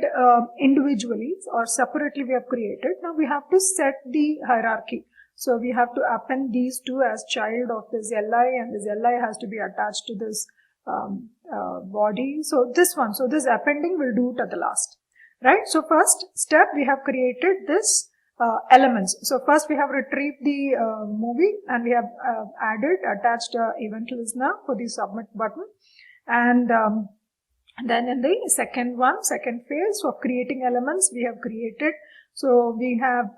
individually or separately we have created. Now we have to set the hierarchy. So we have to append these two as child of this li, and this li has to be attached to this body. So this one, so this appending will do it at the last, right? So first step, we have created this elements. So first we have retrieved the movie, and we have attached event listener for the submit button, and then in the second phase of creating elements, we have created. So we have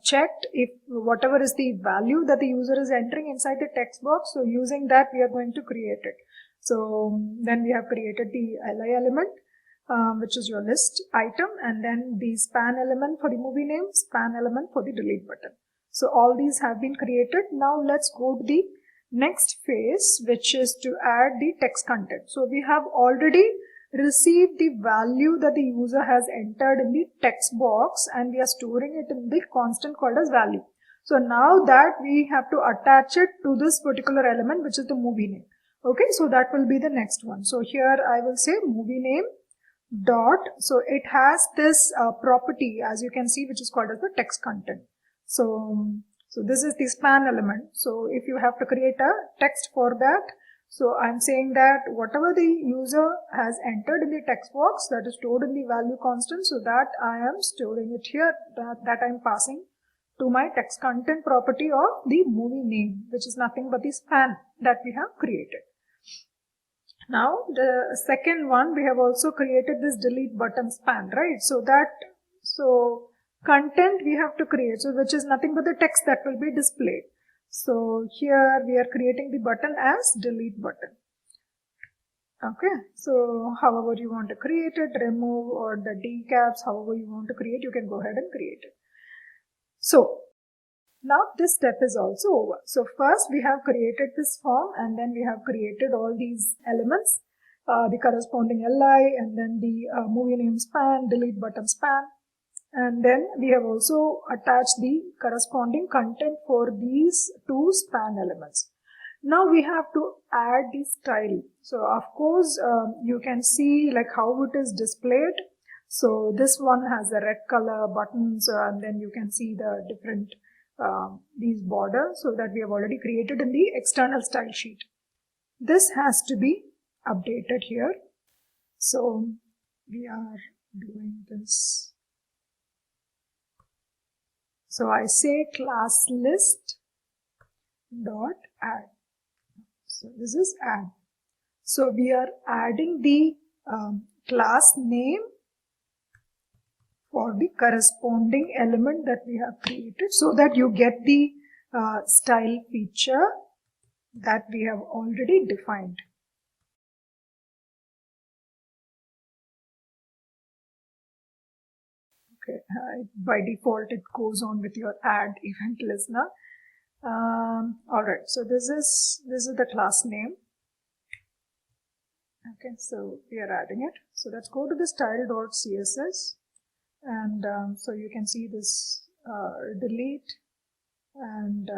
checked if whatever is the value that the user is entering inside the text box. So using that, we are going to create it. So then we have created the li element, which is your list item, and then the span element for the movie name, span element for the delete button. So all these have been created. Now let's go to the next phase, which is to add the text content. So we have already received the value that the user has entered in the text box, and we are storing it in the constant called as value. So now that we have to attach it to this particular element, which is the movie name. Okay, so that will be the next one. So here I will say movie name dot, so it has this property, as you can see, which is called as the text content. So this is the span element. So if you have to create a text for that, so I'm saying that whatever the user has entered in the text box, that is stored in the value constant, so that I am storing it here, that I'm passing to my text content property of the movie name, which is nothing but the span that we have created. Now the second one, we have also created this delete button span, right? So content we have to create, so which is nothing but the text that will be displayed. So here we are creating the button as delete button. Okay, so however you want to create it, remove or the decaps, however you want to create, you can go ahead and create it. So now this step is also over. So first we have created this form, and then we have created all these elements, the corresponding li, and then the movie name span, delete button span, and then we have also attached the corresponding content for these two span elements. Now we have to add the style. So of course you can see like how it is displayed. So this one has a red color buttons, and then you can see the different these borders, so that we have already created in the external style sheet. This has to be updated here. So we are doing this. So I say class list dot add. So this is add. So we are adding the class name for the corresponding element that we have created, so that you get the style feature that we have already defined. Okay, by default it goes on with your add event listener. All right, so this is the class name. Okay, so we are adding it. So let's go to the style.css, and so you can see this delete and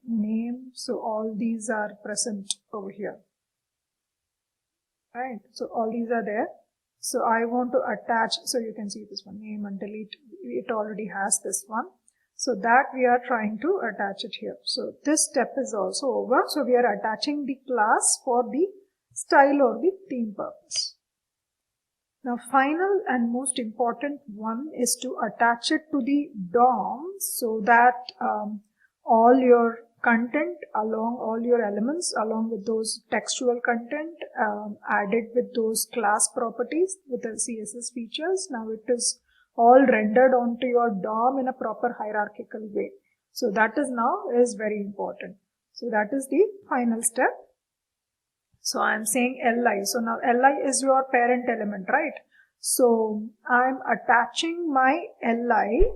name. So all these are present over here, right? So all these are there. So I want to attach, so you can see this one, name and delete, it already has this one. So that we are trying to attach it here. So this step is also over. So we are attaching the class for the style or the theme purpose. Now final and most important one is to attach it to the DOM, so that all your content along all your elements along with those textual content added with those class properties with the CSS features, now it is all rendered onto your DOM in a proper hierarchical way. So that is now is very important. So that is the final step. So I am saying li. So now li is your parent element, right? So I am attaching my li.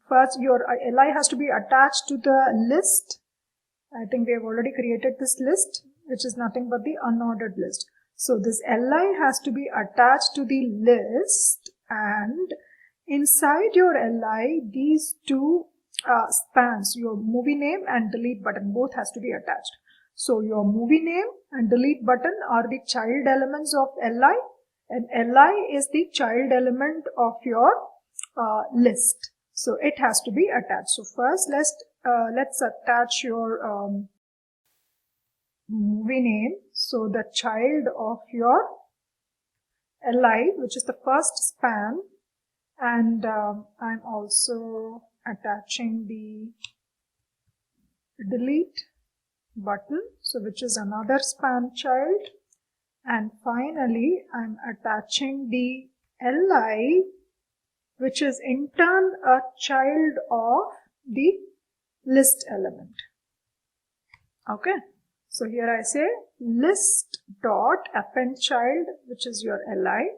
First, your li has to be attached to the list. I think we have already created this list, which is nothing but the unordered list. So this li has to be attached to the list, and inside your li, these two spans, your movie name and delete button, both has to be attached. So your movie name and delete button are the child elements of li, and li is the child element of your list. So it has to be attached. So first let's attach your movie name. So the child of your li, which is the first span, and I'm also attaching the delete button, so which is another span child, and finally I'm attaching the li, which is in turn a child of the list element. Okay, so here I say list dot append child, which is your li.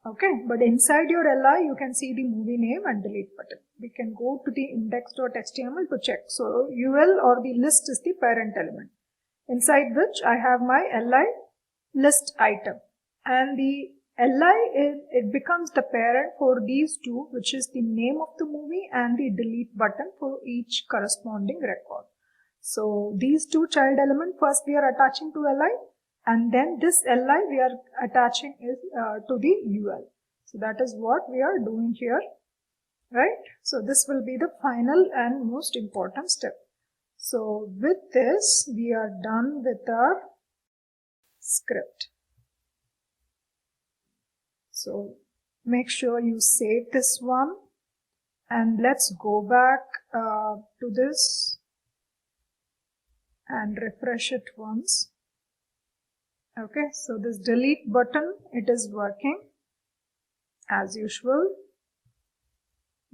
Okay, but inside your li you can see the movie name and delete button. We can go to the index.html to check. So ul or the list is the parent element, inside which I have my li list item, and the li it becomes the parent for these two, which is the name of the movie and the delete button for each corresponding record. So these two child elements, first we are attaching to Li, and then this Li we are attaching to the UL. So that is what we are doing here, right? So this will be the final and most important step. So with this, we are done with our script. So make sure you save this one, and let's go back to this and refresh it once. Okay, so this delete button, it is working as usual.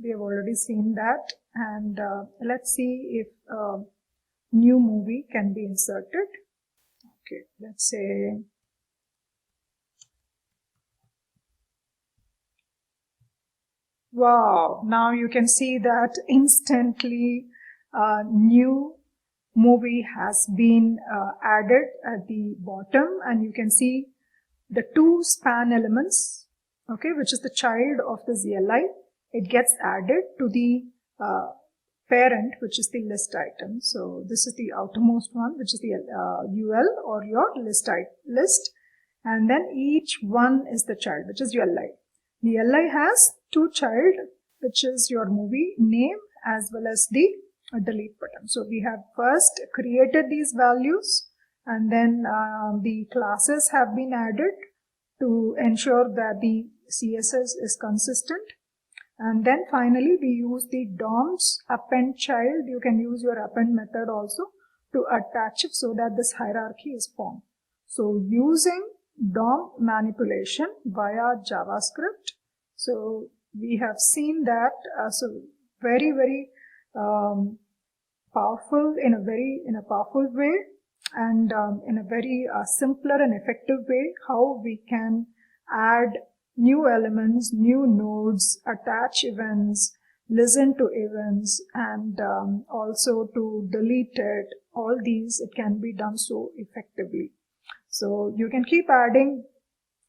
We have already seen that, and let's see if new movie can be inserted. Okay, let's say wow, now you can see that instantly new movie has been added at the bottom, and you can see the two span elements, okay, which is the child of the ZLI. It gets added to the parent, which is the list item. So this is the outermost one, which is the UL or your list, and then each one is the child, which is your LI. The LI has two child, which is your movie name as well as the delete button. So we have first created these values, and then the classes have been added to ensure that the CSS is consistent. And then finally we use the DOM's append child. You can use your append method also to attach it so that this hierarchy is formed. So using DOM manipulation via JavaScript. So we have seen that so very powerful in a powerful way, and in a very simpler and effective way, how we can add new elements, new nodes, attach events, listen to events, and also to delete it. All these, it can be done so effectively. So you can keep adding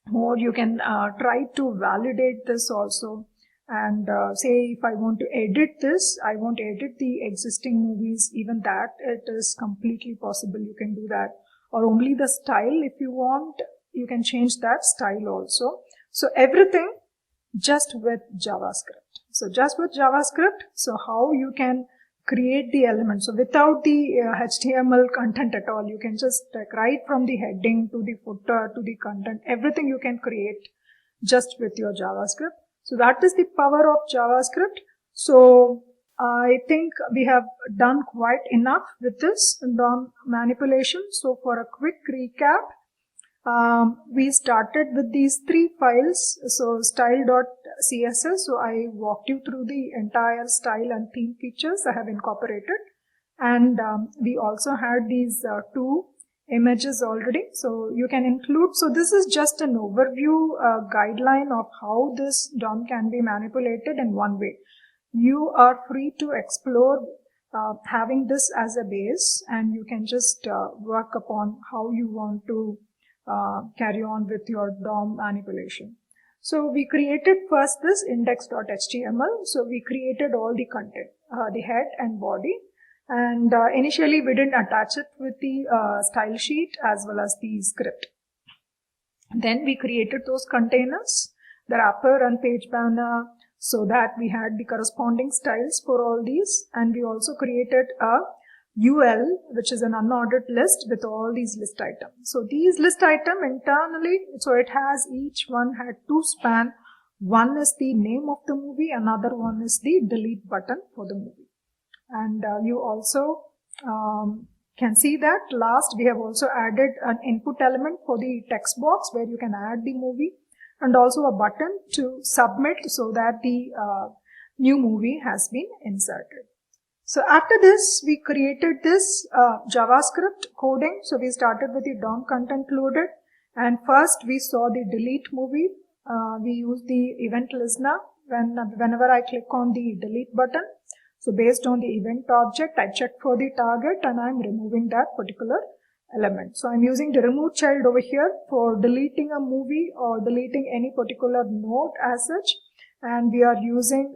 more. You can try to validate this also, and say if I want to edit this, I want to edit the existing movies, even that it is completely possible. You can do that, or only the style if you want, you can change that style also. So everything just with JavaScript. So just with JavaScript, so how you can create the elements. So without the HTML content at all, you can just right from the heading to the footer to the content, everything you can create just with your JavaScript. So that is the power of JavaScript. So I think we have done quite enough with this DOM manipulation. So for a quick recap, we started with these three files. So style.css. So I walked you through the entire style and theme features I have incorporated. And we also had these two images already. So you can include, so this is just an overview guideline of how this DOM can be manipulated in one way. You are free to explore having this as a base, and you can just work upon how you want to carry on with your DOM manipulation. So we created first this index.html. So we created all the content, the head and body. And initially we didn't attach it with the style sheet as well as the script. Then we created those containers, the wrapper and page banner, so that we had the corresponding styles for all these. And we also created a UL, which is an unordered list with all these list items. So these list items internally, so it has, each one had two span. One is the name of the movie, another one is the delete button for the movie. And you also can see that last we have also added an input element for the text box where you can add the movie, and also a button to submit so that the new movie has been inserted. So after this, we created this JavaScript coding. So we started with the DOM content loaded, and first we saw the delete movie. We use the event listener whenever I click on the delete button. So based on the event object, I check for the target and I'm removing that particular element. So I'm using the remove child over here for deleting a movie or deleting any particular node as such. And we are using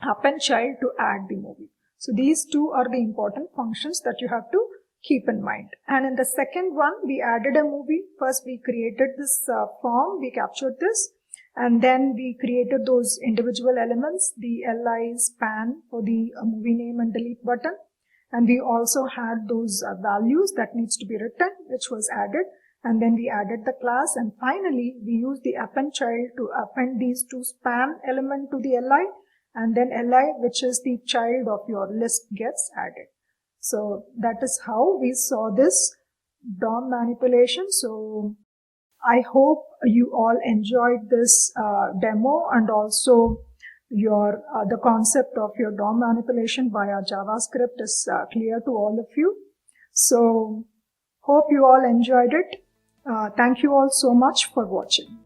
append child to add the movie. So these two are the important functions that you have to keep in mind. And in the second one, we added a movie. First, we created this form, we captured this, and then we created those individual elements, the li span for the movie name and delete button. And we also had those values that needs to be written, which was added. And then we added the class. And finally, we used the append child to append these two span element to the li. And then li, which is the child of your list, gets added. So that is how we saw this DOM manipulation. So I hope you all enjoyed this demo, and also the concept of your DOM manipulation via JavaScript is clear to all of you. So hope you all enjoyed it. Thank you all so much for watching.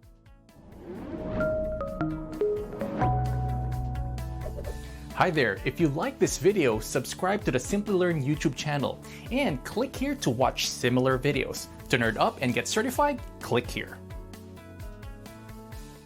Hi there, if you like this video, subscribe to the Simplilearn YouTube channel and click here to watch similar videos. To nerd up and get certified, click here.